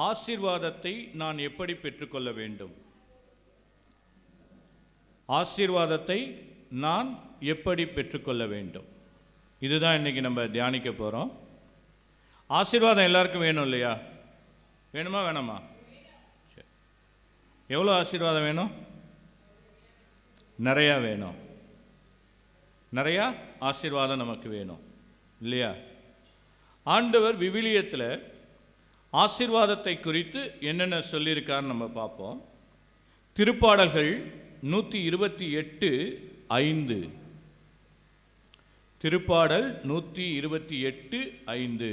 ஆசீர்வாதத்தை நான் எப்படி பெற்றுக்கொள்ள வேண்டும்? ஆசீர்வாதத்தை நான் எப்படி பெற்றுக்கொள்ள வேண்டும்? இதுதான் இன்றைக்கி நம்ம தியானிக்க போகிறோம். ஆசீர்வாதம் எல்லாருக்கும் வேணும் இல்லையா? வேணுமா வேணாமா? சரி, எவ்வளோ ஆசீர்வாதம் வேணும்? நிறையா வேணும். நிறையா ஆசீர்வாதம் நமக்கு வேணும் இல்லையா? ஆண்டவர் விவிலியத்தில் ஆசீர்வாதத்தை குறித்து என்னென்ன சொல்லியிருக்காருன்னு நம்ம பார்ப்போம். திருப்பாடல்கள் 128:5. திருப்பாடல் 128:5.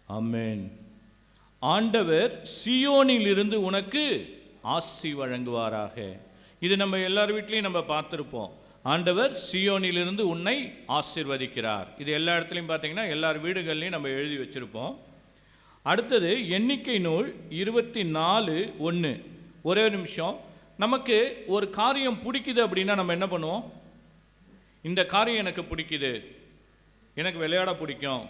ஆமென். ஆண்டவர் சீயோனில் இருந்து உனக்கு ஆசி வழங்குவாராக. இது நம்ம எல்லார் வீட்லையும் நம்ம பார்த்துருப்போம். ஆண்டவர் சீயோனிலிருந்து உன்னை ஆசீர்வதிக்கிறார். இது எல்லா இடத்துலையும் பார்த்தீங்கன்னா எல்லார் வீடுகள்லையும் நம்ம எழுதி வச்சுருப்போம். அடுத்தது எண்ணிக்கை நூல் 24:1. ஒரே நிமிஷம். நமக்கு ஒரு காரியம் பிடிக்குது அப்படின்னா நம்ம என்ன பண்ணுவோம்? இந்த காரியம் எனக்கு பிடிக்குது, எனக்கு விளையாட பிடிக்கும்,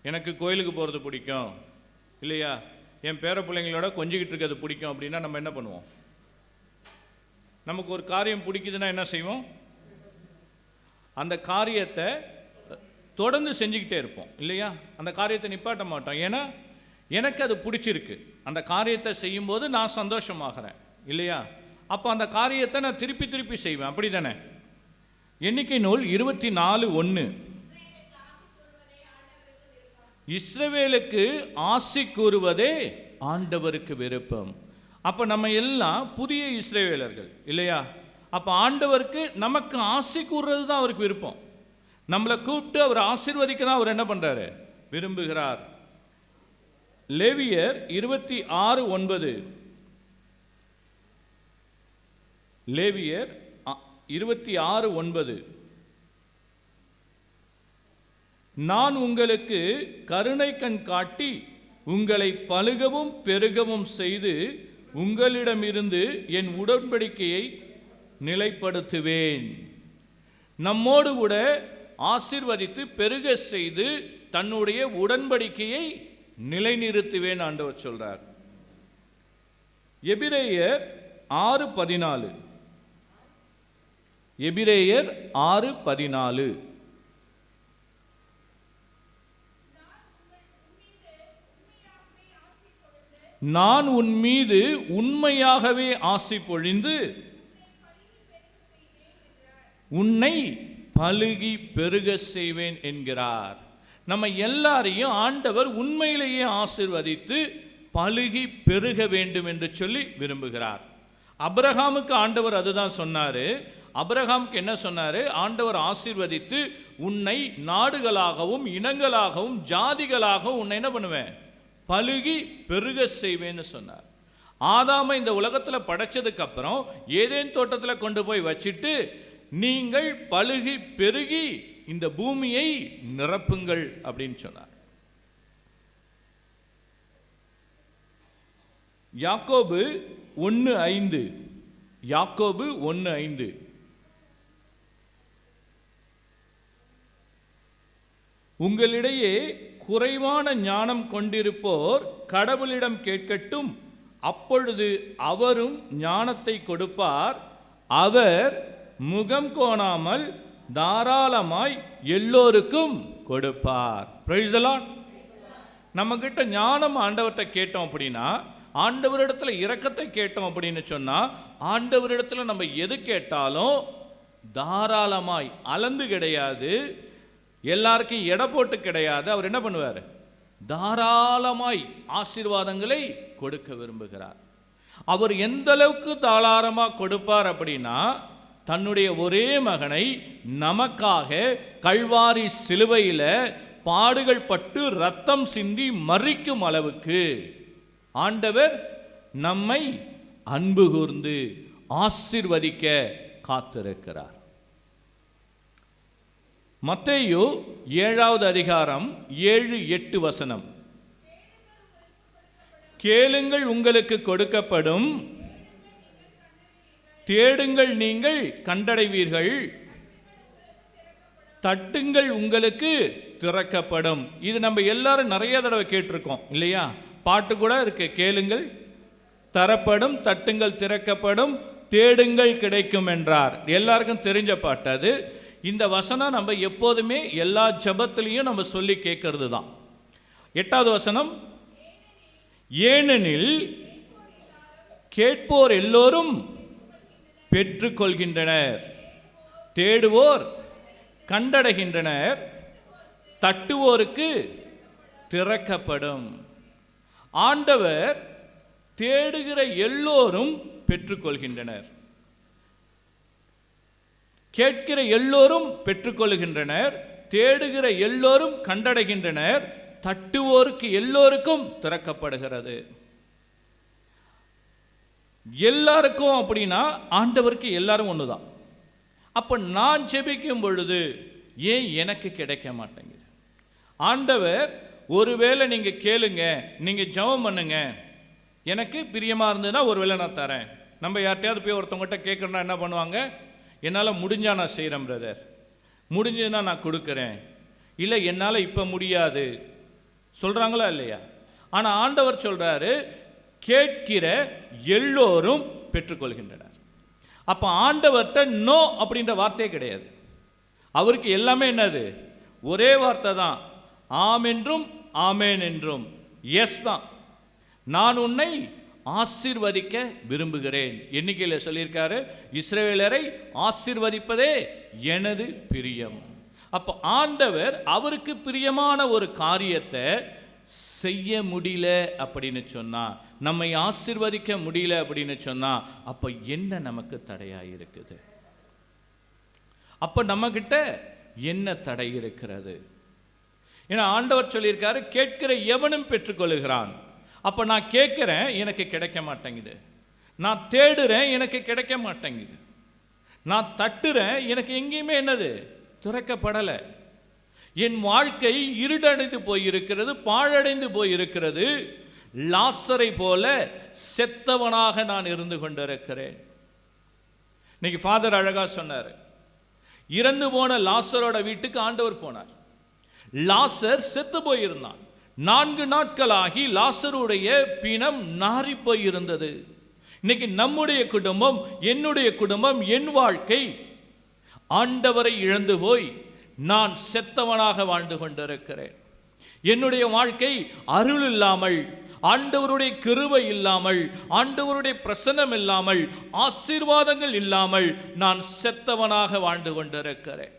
எனக்கு கோயிலுக்கு போகிறது பிடிக்கும் இல்லையா, என் பேர பிள்ளைங்களோட கொஞ்சிக்கிட்டு இருக்கிறது பிடிக்கும் அப்படின்னா நம்ம என்ன பண்ணுவோம்? நமக்கு ஒரு காரியம் பிடிக்குதுன்னா என்ன செய்வோம்? அந்த காரியத்தை தொடர்ந்து செஞ்சுக்கிட்டே இருப்போம் இல்லையா? அந்த காரியத்தை நிப்பாட்ட மாட்டோம். ஏன்னா எனக்கு அது பிடிச்சிருக்கு. அந்த காரியத்தை செய்யும்போது நான் சந்தோஷமாகிறேன் இல்லையா? அப்போ அந்த காரியத்தை நான் திருப்பி திருப்பி செய்வேன். அப்படி தானே? எண்ணிக்கை நூல் 24:1. இஸ்ரவேலுக்கு ஆசி கூறுவதே ஆண்டவருக்கு விருப்பம். அப்போ நம்ம எல்லாம் புதிய இஸ்ரவேலர்கள் இல்லையா? அப்போ ஆண்டவருக்கு நமக்கு ஆசி கூறுறது தான் அவருக்கு விருப்பம். நம்மளை கூப்பிட்டு அவர் ஆசீர்வதிக்க தான் அவர் என்ன பண்ணுறாரு? விரும்புகிறார். லேவியர் 26:9. லேவியர் 26:9. நான் உங்களுக்கு கருணை கண் காட்டி உங்களை பலுகவும் பெருகவும் செய்து உங்களிடமிருந்து என் உடன்படிக்கையை நிலைப்படுத்துவேன். நம்மோடு கூட ஆசீர்வதித்து பெருக செய்து தன்னுடைய உடன்படிக்கையை நிலைநிறுத்துவேன் ஆண்டவர் சொல்றார். எபிரேயர் 6:14. எபிரேயர் 6:14. நான் உன் மீது உண்மையாகவே ஆசி பொழிந்து உன்னை பலுகி பெருக செய்வேன் என்கிறார். நம்ம எல்லாரையும் ஆண்டவர் உண்மையிலேயே ஆசீர்வதித்து பலுகி பெருக வேண்டும் என்று சொல்லி விரும்புகிறார். அபிரகாமுக்கு ஆண்டவர் அதுதான் சொன்னாரு. அபிரகாமுக்கு என்ன சொன்னாரு? ஆண்டவர் ஆசீர்வதித்து உன்னை நாடுகளாகவும் இனங்களாகவும் ஜாதிகளாகவும் உன்னை என்ன பண்ணுவேன்? பலுகி பெருக செய்வேன்னு சொன்னார். ஆதாமை இந்த உலகத்தில் படைச்சதுக்கு அப்புறம் ஏதேன் தோட்டத்தில் கொண்டு போய் வச்சுட்டு நீங்கள் பலுகி பெருகி இந்த பூமியை நிரப்புங்கள் அப்படின்னு சொன்னார். யாக்கோபு 1:5. யாக்கோபு 1:5. உங்களிடையே குறைவான ஞானம் கொண்டிருப்போர் கடவுளிடம் கேட்கட்டும், அப்பொழுது அவரும் ஞானத்தை கொடுப்பார். அவர் முகம் கோணாமல் தாராளமாய் எல்லோருக்கும் கொடுப்பார். Praise the Lord. நம்ம கிட்ட ஞானம் ஆண்டவர்கிட்ட கேட்டோம் அப்படின்னா, ஆண்டவரிடத்துல இரக்கத்தை கேட்டோம் அப்படின்னு சொன்னா, ஆண்டவரிடத்துல நம்ம எது கேட்டாலும் தாராளமாய், அளந்து கிடையாது, எல்லாருக்கும் எடை போட்டு கிடையாது. அவர் என்ன பண்ணுவார்? தாராளமாய் ஆசீர்வாதங்களை கொடுக்க விரும்புகிறார். அவர் எந்த அளவுக்கு தாராளமாக கொடுப்பார் அப்படின்னா, தன்னுடைய ஒரே மகனை நமக்காக கல்வாரி சிலுவையில் பாடுகள் பட்டு ரத்தம் சிந்தி மறிக்கும் அளவுக்கு ஆண்டவர் நம்மை அன்பு கூர்ந்து ஆசீர்வதிக்க காத்திருக்கிறார். மத்தேயு 7:7-8. கேளுங்கள் உங்களுக்கு கொடுக்கப்படும், தேடுங்கள் நீங்கள் கண்டடைவீர்கள், தட்டுங்கள் உங்களுக்கு திறக்கப்படும். இது நம்ம எல்லாரும் நிறைய தடவை கேட்டிருக்கோம் இல்லையா? பாட்டு கூட இருக்கு, கேளுங்கள் தரப்படும், தட்டுங்கள் திறக்கப்படும், தேடுங்கள் கிடைக்கும் என்றார். எல்லாருக்கும் தெரிஞ்ச பாட்டு அது. இந்த வசனம் நம்ம எப்போதுமே எல்லா ஜெபத்திலையும் நம்ம சொல்லி கேட்கறது தான். 8வது வசனம், ஏனெனில் கேட்போர் எல்லோரும் பெற்றுக்கொள்கின்றனர், தேடுவோர் கண்டடைகின்றனர், தட்டுவோருக்கு திறக்கப்படும். ஆண்டவர் தேடுகிற எல்லோரும் பெற்றுக்கொள்கின்றனர், கேட்கிற எல்லோரும் பெற்றுக்கொள்கின்றனர், தேடுகிற எல்லோரும் கண்டடைகின்றனர், தட்டுவோருக்கு எல்லோருக்கும் திறக்கப்படுகிறது. எல்லாருக்கும் அப்படின்னா ஆண்டவருக்கு எல்லாரும் ஒண்ணுதான். அப்ப நான் ஜெபிக்கும் பொழுது ஏன் எனக்கு கிடைக்க மாட்டேங்குது? ஆண்டவர் ஒருவேளை நீங்க கேளுங்க, நீங்க ஜெபம் பண்ணுங்க, எனக்கு பிரியமா இருந்ததுன்னா ஒருவேளை நான் தரேன். நம்ம யார்ட்டையாவது போய் ஒருத்தவங்ககிட்ட கேட்கறோம்னா என்ன பண்ணுவாங்க? என்னால் முடிஞ்சா நான் செய்கிறேன் பிரதர், முடிஞ்சதுன்னா நான் கொடுக்குறேன், இல்லை என்னால் இப்போ முடியாது சொல்கிறாங்களா இல்லையா? ஆனால் ஆண்டவர் சொல்கிறாரு, கேட்கிற எல்லோரும் பெற்றுக்கொள்கின்றனர். அப்போ ஆண்டவர்கிட்ட நோ அப்படின்ற வார்த்தையே கிடையாது. அவருக்கு எல்லாமே என்னது? ஒரே வார்த்தை தான், ஆம் என்றும் ஆமேன் என்றும், எஸ் தான். நான் உன்னை ஆசீர்வதிக்க விரும்புகிறேன். எண்ணிக்கையில் சொல்லியிருக்காரு, இஸ்ரவேலரை ஆசீர்வதிப்பதே எனது பிரியம். அப்போ ஆண்டவர் அவருக்கு பிரியமான ஒரு காரியத்தை செய்ய முடியல அப்படின்னு சொன்னா, நம்மை ஆசீர்வதிக்க முடியல அப்படின்னு சொன்னா, அப்ப என்ன நமக்கு தடையா இருக்குது? அப்ப நம்ம கிட்ட என்ன தடை இருக்கிறது? ஏன்னா ஆண்டவர் சொல்லியிருக்காரு, கேட்கிற எவனும் பெற்றுக்கொள்கிறான். அப்ப நான் கேட்கிறேன், எனக்கு கிடைக்க மாட்டேங்குது. நான் தேடுறேன், எனக்கு கிடைக்க மாட்டேங்குது. நான் தட்டுறேன், எனக்கு எங்கேயுமே என்னது திறக்கப்படலை. என் வாழ்க்கை இருடடைந்து போயிருக்கிறது, பாழடைந்து போயிருக்கிறது. லாசரை போல செத்தவனாக நான் இருந்து கொண்டிருக்கிறேன். இன்னைக்கு ஃபாதர் அழகா சொன்னார், இறந்து போன லாசரோட வீட்டுக்கு ஆண்டவர் போனார். லாசர் செத்து போயிருந்தான். 4 நாட்களாகி லாசருடைய பிணம் நாறி போயிருந்தது. இன்னைக்கு நம்முடைய குடும்பம், என்னுடைய குடும்பம், என் வாழ்க்கை ஆண்டவரை இழந்து போய் நான் செத்தவனாக வாழ்ந்து கொண்டிருக்கிறேன். என்னுடைய வாழ்க்கை அருள் இல்லாமல், ஆண்டவருடைய கிருபை இல்லாமல், ஆண்டவருடைய பிரசன்னம் இல்லாமல், ஆசீர்வாதங்கள் இல்லாமல் நான் செத்தவனாக வாழ்ந்து கொண்டிருக்கிறேன்.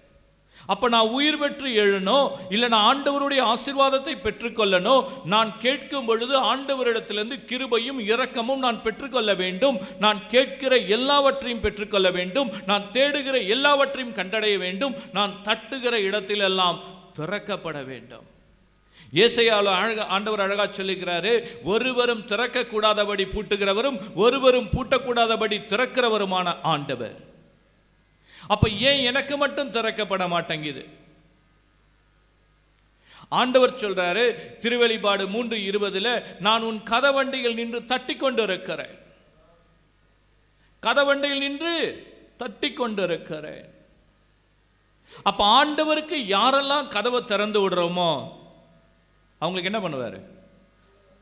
அப்ப நான் உயிர் பெற்று எழணும், இல்லை நான் ஆண்டவருடைய ஆசீர்வாதத்தை பெற்றுக்கொள்ளணும். நான் கேட்கும் பொழுது ஆண்டவரிடத்திலிருந்து கிருபையும் இரக்கமும் நான் பெற்றுக்கொள்ள வேண்டும். நான் கேட்கிற எல்லாவற்றையும் பெற்றுக்கொள்ள வேண்டும். நான் தேடுகிற எல்லாவற்றையும் கண்டடைய வேண்டும். நான் தட்டுகிற இடத்திலெல்லாம் திறக்கப்பட வேண்டும். ஏசாயால ஆண்டவர் அழகா சொல்லுகிறாரு, ஒருவரும் திறக்க கூடாதபடி பூட்டுகிறவரும் ஒருவரும் பூட்டக்கூடாதபடி திறக்கிறவருமான ஆண்டவர். அப்ப ஏன் எனக்கு மட்டும் திறக்கப்பட மாட்டேங்குது? ஆண்டவர் சொல்றாரு திருவெளிப்பாடு 3:20, நான் உன் கதவண்டியில் நின்று தட்டி கொண்டு இருக்கிறேன். கதவண்டியில் நின்று தட்டி கொண்டு இருக்கிறேன். அப்ப ஆண்டவருக்கு யாரெல்லாம் கதவை திறந்து விடுறோமோ அவங்களுக்கு என்ன பண்ணுவாரு?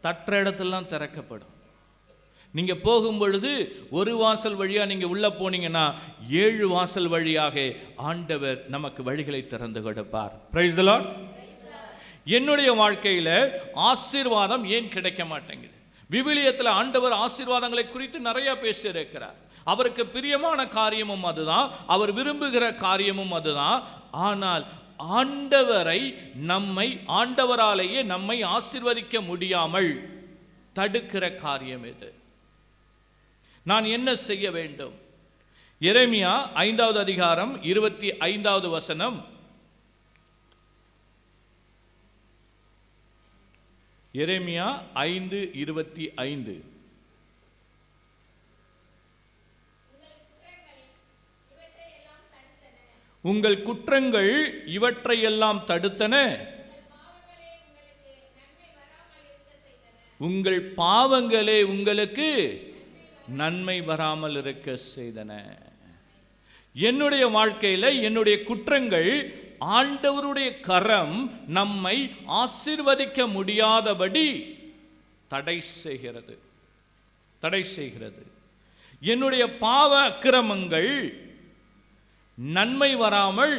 தட்டுற இடத்தெல்லாம் திறக்கப்படும். நீங்க போகும் பொழுது ஒரு வாசல் வழியா நீங்க உள்ள போனீங்கன்னா 7 வாசல் வழியாக ஆண்டவர் நமக்கு வழிகளை திறந்து கொடுப்பார். Praise the Lord. என்னுடைய வாழ்க்கையில ஆசீர்வாதம் ஏன் கிடைக்க மாட்டேங்குது? விவிலியத்தில் ஆண்டவர் ஆசீர்வாதங்களை குறித்து நிறைய பேசி இருக்கிறார். அவருக்கு பிரியமான காரியமும் அதுதான், அவர் விரும்புகிற காரியமும் அதுதான். ஆனால் ஆண்டவரை ஆண்டவராலேயே நம்மை ஆசீர்வதிக்க முடியாமல் தடுக்கிற காரியம் எது? நான் என்ன செய்ய வேண்டும்? எரேமியா 5வது அதிகாரம் 25வது வசனம். எரேமியா 5:25. உங்கள் குற்றங்கள் இவற்றையெல்லாம் தடுத்தன, உங்கள் பாவங்களே உங்களுக்கு நன்மை வராமல் இருக்க செய்தன. என்னுடைய வாழ்க்கையில என்னுடைய குற்றங்கள் ஆண்டவருடைய கரம் நம்மை ஆசீர்வதிக்க முடியாதபடி தடை செய்கிறது. என்னுடைய பாவ அக்கிரமங்கள் நன்மை வராமல்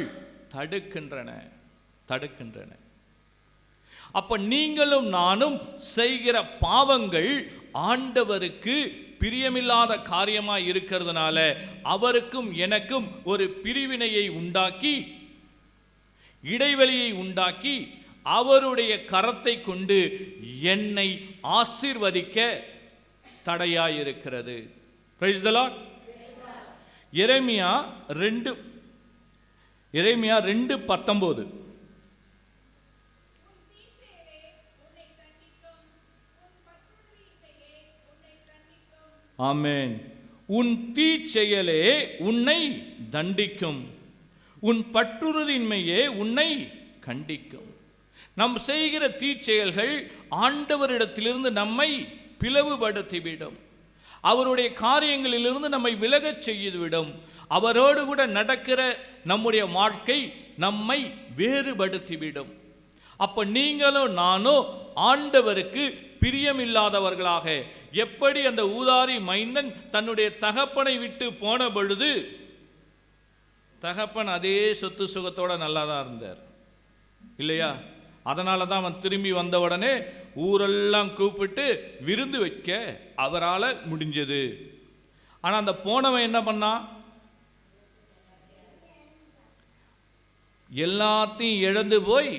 தடுக்கின்றன. அப்ப நீங்களும் நானும் செய்கிற பாவங்கள் ஆண்டவருக்கு பிரியமில்லாத காரியமாய் இருக்கிறதுனால அவருக்கும் எனக்கும் ஒரு பிரிவினையை உண்டாக்கி, இடைவெளியை உண்டாக்கி, அவருடைய கரத்தை கொண்டு என்னை ஆசீர்வதிக்க தடையாயிருக்கிறது. Praise the Lord. எரேமியா 2:19. ஆமென். உன் தீச்செயலே உன்னை தண்டிக்கும், உன் பற்றுறுதியின்மையே உன்னை கண்டிக்கும். நாம் செய்கிற தீச்செயல்கள் ஆண்டவரிடத்திலிருந்து நம்மை பிளவுபடுத்திவிடும். அவருடைய காரியங்களிலிருந்து நம்மை விலகச் செய்துவிடும். அவரோடு கூட நடக்கிற நம்முடைய வாழ்க்கை நம்மை வேறுபடுத்திவிடும். அப்ப நீங்களோ நானோ ஆண்டவருக்கு பிரியமில்லாதவர்களாக, எப்படி அந்த ஊதாரி மைந்தன் தன்னுடைய தகப்பனை விட்டு போன பொழுது தகப்பன் அதே சொத்து சுகத்தோட நல்லா தான் இருந்தார் இல்லையா? அதனால தான் அவன் திரும்பி வந்த உடனே ஊரெல்லாம் கூப்பிட்டு விருந்து வைக்க அவரால் முடிஞ்சது. ஆனால் அந்த போனவன் என்ன பண்ணான்? எல்லாத்தையும் இழந்து போய்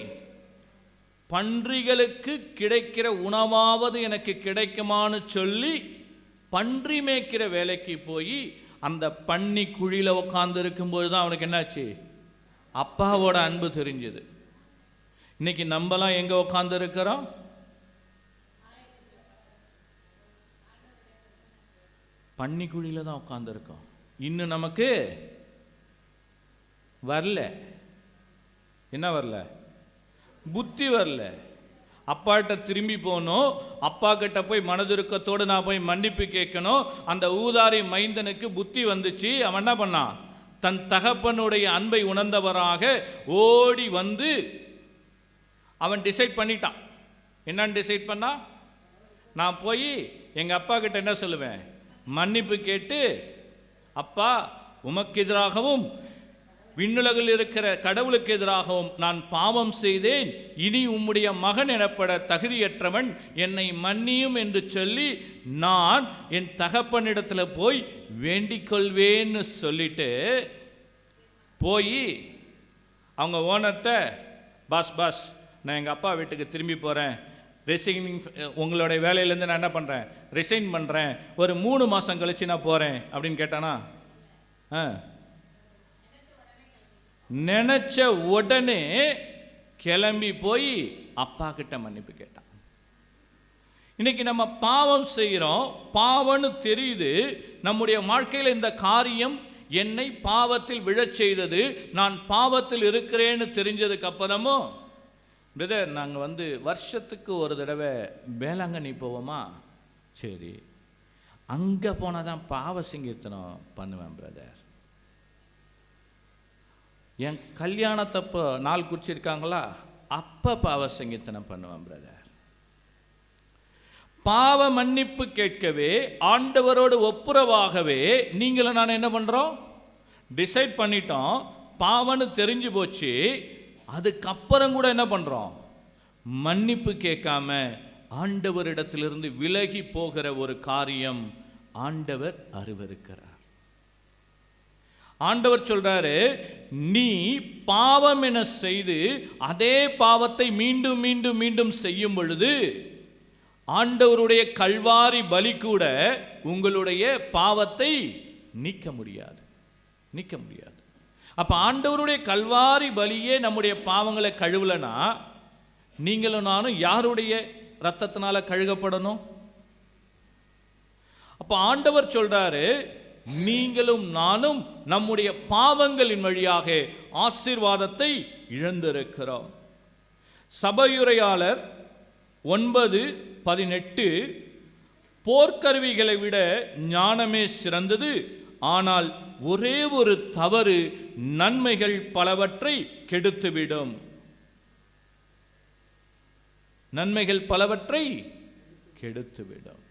பன்றிகளுக்கு கிடைக்கிற உணவாவது எனக்கு கிடைக்குமான்னு சொல்லி பன்றி மேய்க்கிற வேலைக்கு போய் அந்த பன்னி குழியில் உட்கார்ந்து இருக்கும்போது தான் அவனுக்கு என்னாச்சு? அப்பாவோட அன்பு தெரிஞ்சது. இன்னைக்கு நம்மலாம் எங்க உட்கார்ந்து இருக்கிறோம்? பன்னி குழியில தான் உட்கார்ந்து இருக்கோம். இன்னும் நமக்கு வரல. என்ன வரல? புத்தி வரல. அப்பாட்ட திரும்பி போகணும். அப்பா கிட்ட போய் மனதுருக்கத்தோடு நான் போய் மன்னிப்பு கேட்கணும். அந்த ஊதாரி மைந்தனுக்கு புத்தி வந்துச்சு. அவன் என்ன பண்ணான்? தன் தகப்பனுடைய அன்பை உணர்ந்தவராக ஓடி வந்து அவன் டிசைட் பண்ணிட்டான். என்னன்னு டிசைட் பண்ணா? நான் போய் எங்கள் அப்பா கிட்ட என்ன சொல்லுவேன்? மன்னிப்பு கேட்டு, அப்பா உமக்கு எதிராகவும் விண்ணுலகில் இருக்கிற கடவுளுக்கு எதிராகவும் நான் பாவம் செய்தேன், இனி உம்முடைய மகன் எனப்பட தகுதியற்றவன், என்னை மன்னியும் என்று சொல்லி நான் என் தகப்பனிடத்தில் போய் வேண்டிக் கொள்வேன்னு சொல்லிட்டு போய் அவங்க ஓனர்கிட்ட, பாஸ் நான் எங்கள் அப்பா வீட்டுக்கு திரும்பி போகிறேன், ரிசைனிங், உங்களுடைய வேலையிலேருந்து நான் என்ன பண்ணுறேன்? ரிசைன் பண்ணுறேன், ஒரு 3 மாதம் கழிச்சு நான் போகிறேன் அப்படின்னு கேட்டானா? நினைச்ச உடனே கிளம்பி போய் அப்பா கிட்ட மன்னிப்பு கேட்டான். இன்னைக்கு நம்ம பாவம் செய்கிறோம், பாவம்னு தெரியுது. நம்முடைய வாழ்க்கையில் இந்த காரியம் என்னை பாவத்தில் விழச் செய்தது, நான் பாவத்தில் இருக்கிறேன்னு தெரிஞ்சதுக்கு அப்புறமும், பிரதர் நாங்கள் வருஷத்துக்கு ஒரு தடவை வேளாங்கண்ணி போவோமா? சரி, அங்கே போனால் தான் பாவ சங்கீர்த்தனம் பண்ணுவேன் பிரதர். என் கல்யாணத்தப்போ நாள் குறிச்சிருக்காங்களா, அப்போ பாவ சங்கீர்த்தனம் பண்ணுவேன் பிரதர். பாவ மன்னிப்பு கேட்கவே, ஆண்டவரோடு ஒப்புரவாகவே நீங்களும் நான் என்ன பண்ணுறோம்? டிசைட் பண்ணிட்டோம். பாவம்னு தெரிஞ்சு போச்சு. அதுக்கப்புறம் கூட என்ன பண்ணுறோம்? மன்னிப்பு கேட்காம ஆண்டவரிடத்திலிருந்து விலகி போகிற ஒரு காரியம் ஆண்டவர் அருவருக்கிறார். ஆண்டவர் சொல்றாரு, நீ பாவம் என செய்து அதே பாவத்தை மீண்டும் மீண்டும் மீண்டும் செய்யும் பொழுது ஆண்டவருடைய கல்வாரி பலி கூட உங்களுடைய பாவத்தை நீக்க முடியாது. அப்ப ஆண்டவருடைய கல்வாரி பலியே நம்முடைய பாவங்களை கழுவலனா, நீங்களும் நானும் யாருடைய ரத்தத்தினால கழுகப்படணும்? அப்ப ஆண்டவர் சொல்றாரு, நீங்களும் நானும் நம்முடைய பாவங்களின் வழியாக ஆசீர்வாதத்தை இழந்திருக்கிறோம். சபையுரையாளர் 9:18, போர்க்கருவிகளை விட ஞானமே சிறந்தது. ஆனால் ஒரே ஒரு தவறு நன்மைகள் பலவற்றை கெடுத்துவிடும். நன்மைகள் பலவற்றை கெடுத்துவிடும்.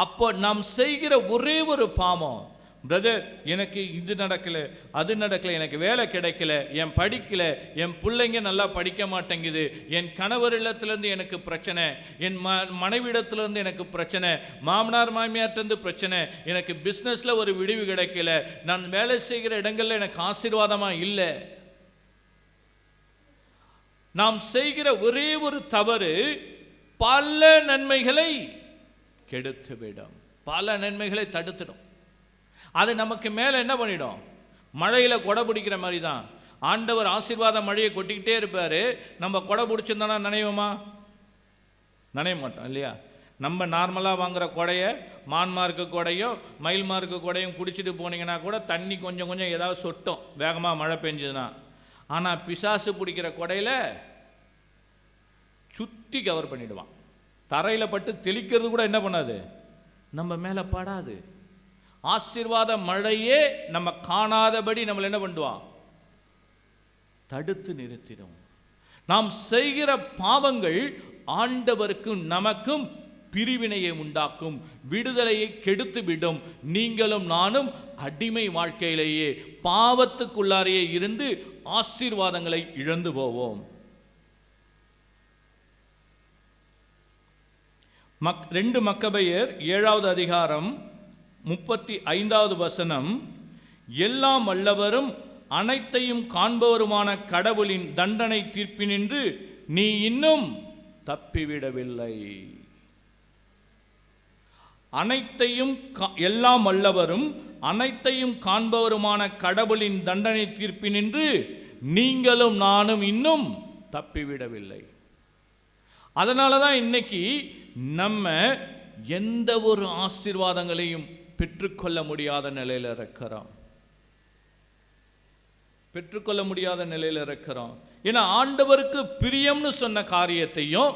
அப்போ நாம் செய்கிற ஒரே ஒரு பாவம், பிரதர் எனக்கு இது நடக்கல, அது நடக்கல, எனக்கு வேலை கிடைக்கல, என் படிக்கல, என் பிள்ளைங்க நல்லா படிக்க மாட்டேங்குது, என் கணவர் இல்லத்திலேருந்து எனக்கு பிரச்சனை, என் மனைவிடத்திலேருந்து எனக்கு பிரச்சனை, மாமனார் மாமியார்ட்டேருந்து பிரச்சனை, எனக்கு பிஸ்னஸில் ஒரு விடிவு கிடைக்கல, நான் வேலை செய்கிற இடங்களில் எனக்கு ஆசீர்வாதமாக இல்லை. நாம் செய்கிற ஒரே ஒரு தவறு பல நன்மைகளை கெடுத்துவிடும், பல நன்மைகளை தடுத்துடும். அது நமக்கு மேலே என்ன பண்ணிடும்? மழையில் கொடை பிடிக்கிற மாதிரி தான். ஆண்டவர் ஆசீர்வாத மழையை கொட்டிக்கிட்டே இருப்பார். நம்ம கொடை பிடிச்சிருந்தோன்னா நனைவோமா? நனைய மாட்டோம் இல்லையா? நம்ம நார்மலாக வாங்குகிற கொடையை மான்மார்க்கு கொடையோ மயில்மார்க்கு கொடையும் குடிச்சிட்டு போனீங்கன்னா கூட தண்ணி கொஞ்சம் கொஞ்சம் ஏதாவது சொட்டும் வேகமாக மழை பெஞ்சதுன்னா. ஆனால் பிசாசு பிடிக்கிற கொடையில் சுற்றி கவர் பண்ணிடுவான். தரையில் பட்டு தெளிக்கிறது கூட என்ன பண்ணாது, நம்ம மேலே படாது. ஆசீர்வாத மழையே நம்ம காணாதபடி நம்மளை என்ன பண்ணுவான்? தடுத்து நிறுத்திடும். நாம் செய்கிற பாவங்கள் ஆண்டவருக்கும் நமக்கும் பிரிவினையை உண்டாக்கும், விடுதலையை கெடுத்துவிடும். நீங்களும் நானும் அடிமை வாழ்க்கையிலேயே பாவத்துக்குள்ளாரையே இருந்து ஆசீர்வாதங்களை இழந்து போவோம். 2 மக்கபேயர் 7வது அதிகாரம் 35வது வசனம், எல்லாம் வல்லவரும் அனைத்தையும் காண்பவருமான கடவுளின் தண்டனை தீர்ப்பினின்று நீ இன்னும் தப்பிவிடவில்லை. அனைத்தையும் எல்லாம் வல்லவரும் அனைத்தையும் காண்பவருமான கடவுளின் தண்டனை தீர்ப்பினின்று நீங்களும் நானும் இன்னும் தப்பிவிடவில்லை. அதனால தான் இன்னைக்கு நம்ம எந்த ஒரு ஆசீர்வாதங்களையும் பெற்றுக்கொள்ள முடியாத நிலையில் இருக்கிறோம். பெற்றுக்கொள்ள முடியாத நிலையில் இருக்கிறோம். ஏன்னா ஆண்டவருக்கு பிரியம்னு சொன்ன காரியத்தையும்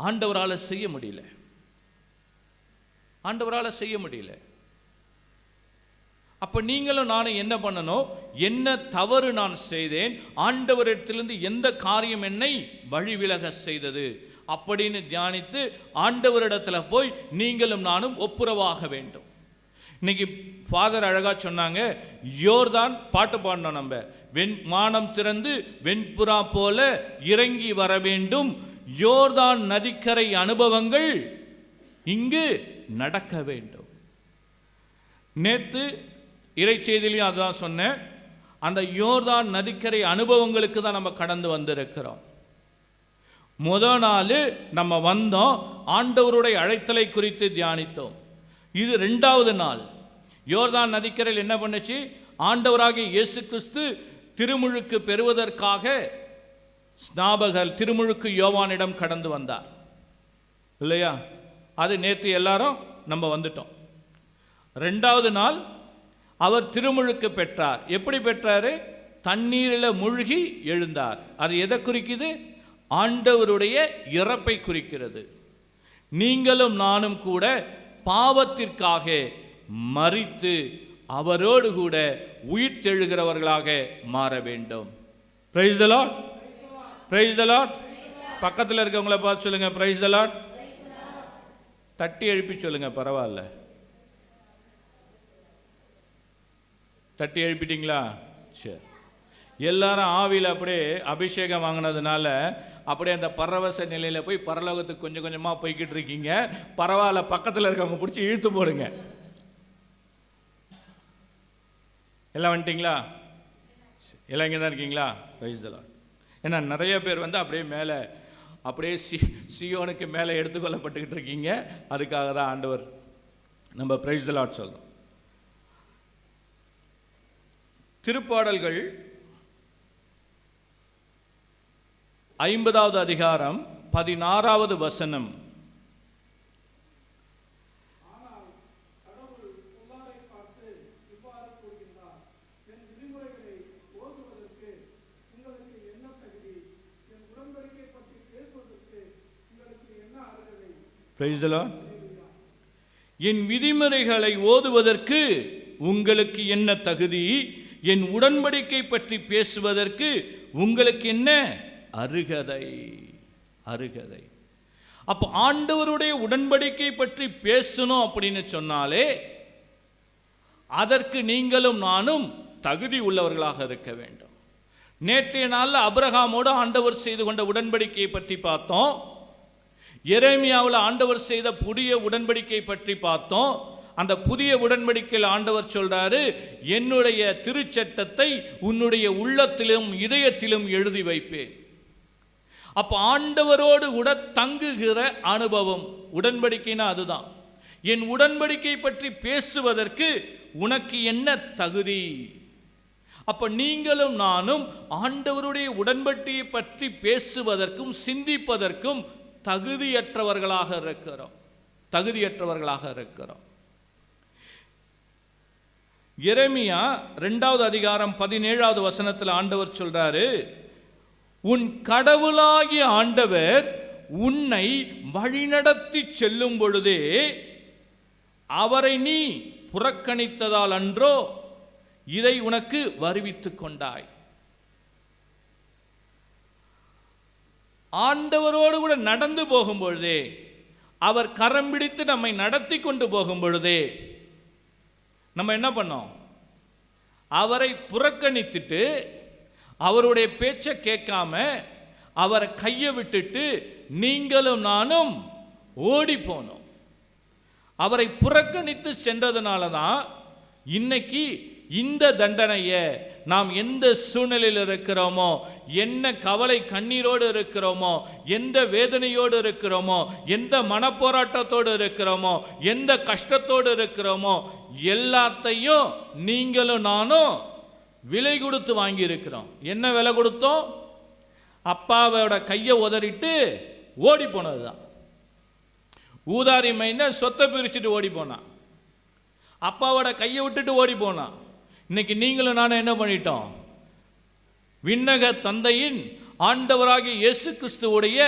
ஆண்டவரால் செய்ய முடியல. ஆண்டவரால் செய்ய முடியல. அப்ப நீங்களும் நானும் என்ன பண்ணணும்? என்ன தவறு நான் செய்தேன், ஆண்டவரிடத்திலிருந்து எந்த காரியம் என்னை வழிவிலக செய்தது அப்படின்னு தியானித்து ஆண்டவரிடத்தில் போய் நீங்களும் நானும் ஒப்புரவாக வேண்டும். இன்னைக்கு ஃபாதர் அழகா சொன்னாங்க, யோர்தான் பாட்டு பாடினோம் நம்ம, வானம் திறந்து வெண்புறா போல இறங்கி வர வேண்டும், யோர்தான் நதிக்கரை அனுபவங்கள் இங்கு நடக்க வேண்டும். நேற்று இறைச்செய்தியிலையும் அதுதான் சொன்னேன். அந்த யோர்தான் நதிக்கரை அனுபவங்களுக்கு தான் நம்ம கடந்து வந்திருக்கிறோம். முதல் நாள் நம்ம வந்தோம், ஆண்டவருடைய அழைத்தலை குறித்து தியானித்தோம். இது 2வது நாள். யோர்தான் நதிக்கரையில் என்ன பண்ணுச்சு? ஆண்டவராகிய இயேசு கிறிஸ்து திருமுழுக்கு பெறுவதற்காக ஸ்நாபகர் திருமுழுக்கு யோவானிடம் கடந்து வந்தார் இல்லையா? அது நேற்று எல்லாரும் நம்ம வந்துட்டோம். 2வது நாள் அவர் திருமுழுக்கு பெற்றார். எப்படி பெற்றாரு? தண்ணீரில் மூழ்கி எழுந்தார். அது எதை குறிக்குது? ஆண்டவருடைய இறப்பை குறிக்கிறது. நீங்களும் நானும் கூட பாவத்திற்காக மரித்து அவரோடு கூட உயிர் தெழுகிறவர்களாக மாற வேண்டும். Praise the Lord, praise the Lord. பக்கத்தில் இருக்கவங்கள பார்த்து சொல்லுங்க, பிரைஸ் தி லார்ட். தட்டி எழுப்பி சொல்லுங்க, பரவாயில்ல. தட்டி எழுப்பிட்டீங்களா? சரி. எல்லாரும் ஆவியில் அப்படியே அபிஷேகம் வாங்கினதுனால அப்படியே அந்த பரவச நிலையில் போய் பரலோகத்துக்கு கொஞ்சம் கொஞ்சமாக போய்கிட்டு இருக்கீங்க. பரவாயில்ல, பக்கத்தில் இருக்கவங்க பிடிச்சி இழுத்து போடுங்க. எல்லாம் வந்துட்டீங்களா? எல்லாம் இங்கே தான் இருக்கீங்களா? Praise the Lord. ஏன்னா நிறைய பேர் அப்படியே மேலே அப்படியே சியோனுக்கு மேலே எடுத்துக்கொள்ளப்பட்டுக்கிட்டு இருக்கீங்க. அதுக்காக தான் ஆண்டவர் நம்ம பிரைஸ் தி லார்ட் சொல்றோம். திருப்பாடல்கள் 50வது அதிகாரம் 16வது வசனம். Praise the Lord. என் விதிமுறைகளை ஓதுவதற்கு உங்களுக்கு என்ன தகுதி? என் உடன்படிக்கை பற்றி பேசுவதற்கு உங்களுக்கு என்ன அருகதை? அருகதை. அப்போ ஆண்டவருடைய உடன்படிக்கை பற்றி பேசணும் அப்படின்னு சொன்னாலே அதற்கு நீங்களும் நானும் தகுதி உள்ளவர்களாக இருக்க வேண்டும். நேற்றைய நாளில் ஆபிரகாமோடு ஆண்டவர் செய்து கொண்ட உடன்படிக்கையை பற்றி பார்த்தோம். எரேமியாவில் ஆண்டவர் செய்த புதிய உடன்படிக்கை பற்றி பார்த்தோம். அந்த புதிய உடன்படிக்கையில் ஆண்டவர் சொல்றாரு, என்னுடைய திருச்சட்டத்தை உன்னுடைய உள்ளத்திலும் இதயத்திலும் எழுதி வைப்பேன். அப்ப ஆண்டவரோடு கூட தங்குகிற அனுபவம் உடன்படிக்கைனா அதுதான். என் உடன்படிக்கை பற்றி பேசுவதற்கு உனக்கு என்ன தகுதி? அப்ப நீங்களும் நானும் ஆண்டவருடைய உடன்படிக்கையை பற்றி பேசுவதற்கும் சிந்திப்பதற்கும் தகுதியற்றவர்களாக இருக்கிறோம். தகுதியற்றவர்களாக இருக்கிறோம். எரேமியா 2வது அதிகாரம் 17வது வசனத்தில் ஆண்டவர் சொல்றாரு, உன் கடவுளாகிய ஆண்டவர் உன்னை வழிநடத்தி செல்லும் பொழுதே அவரை நீ புறக்கணித்ததால் அன்றோ இதை உனக்கு வருவித்துக் கொண்டாய். ஆண்டவரோடு கூட நடந்து போகும் பொழுதே, அவர் கரம் பிடித்து நம்மை நடத்தி கொண்டு போகும் பொழுதே நம்ம என்ன பண்ணோம்? அவரை புறக்கணித்துட்டு அவருடைய பேச்சை கேட்காம அவரை கையை விட்டுட்டு நீங்களும் நானும் ஓடி போனோம். அவரை புறக்கணித்து சென்றதுனால தான் இன்னைக்கு இந்த தண்டனையை நாம் எந்த சூழ்நிலையில் இருக்கிறோமோ, என்ன கவலை கண்ணீரோடு இருக்கிறோமோ, எந்த வேதனையோடு இருக்கிறோமோ, எந்த மனப்போராட்டத்தோடு இருக்கிறோமோ, எந்த கஷ்டத்தோடு இருக்கிறோமோ, எல்லாத்தையும் நீங்களும் நானும் விலை கொடுத்து வாங்கி இருக்கிறோம். என்ன விலை கொடுத்தோம்? அப்பாவோட கையை உதறிட்டு ஓடி போனதுதான். ஊதாரி மைந்தன் சொத்தை பிரிச்சுட்டு ஓடி போனான். அப்பாவோட கையை விட்டுட்டு ஓடி போனான். இன்னைக்கு நீங்களும் நானும் என்ன பண்ணிட்டோம்? விண்ணக தந்தையின் ஆண்டவராகிய இயேசு கிறிஸ்துவுடைய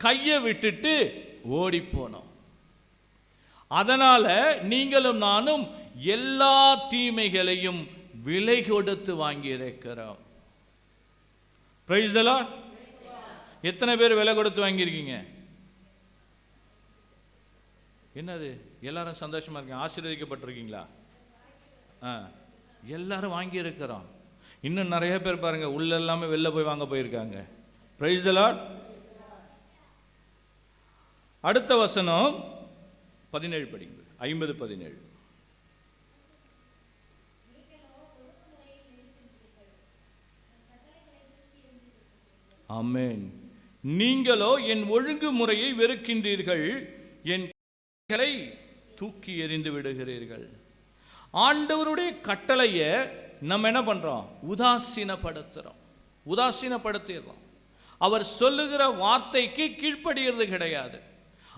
கையை விட்டுட்டு ஓடி போனோம். அதனால நீங்களும் நானும் எல்லா தீமைகளையும் விலை கொடுத்து வாங்கி இருக்கிறோம். Praise the Lord. எத்தனை பேர் விலை கொடுத்து வாங்கியிருக்கீங்க? என்னது எல்லாரும் சந்தோஷமா இருக்கீங்க? ஆசீர்வதிக்கப்பட்டிருக்கீங்களா? எல்லாரும் வாங்கி இருக்கிறோம். இன்னும் நிறைய பேர் பாருங்க உள்ள எல்லாமே வெளில போய் வாங்க போயிருக்காங்க. Praise the Lord. அடுத்த வசனம் 17 படிங்க. 50:17. ஆமென். நீங்களோ என் ஒழுங்குமுறையை வெறுக்கின்றீர்கள், என் கட்டளைகளை தூக்கி எறிந்து விடுகிறீர்கள். ஆண்டவருடைய கட்டளையை நம்ம என்ன பண்றோம்? உதாசீனப்படுத்துறோம். அவர் சொல்லுகிற வார்த்தைக்கு கீழ்ப்படிகிறது கிடையாது.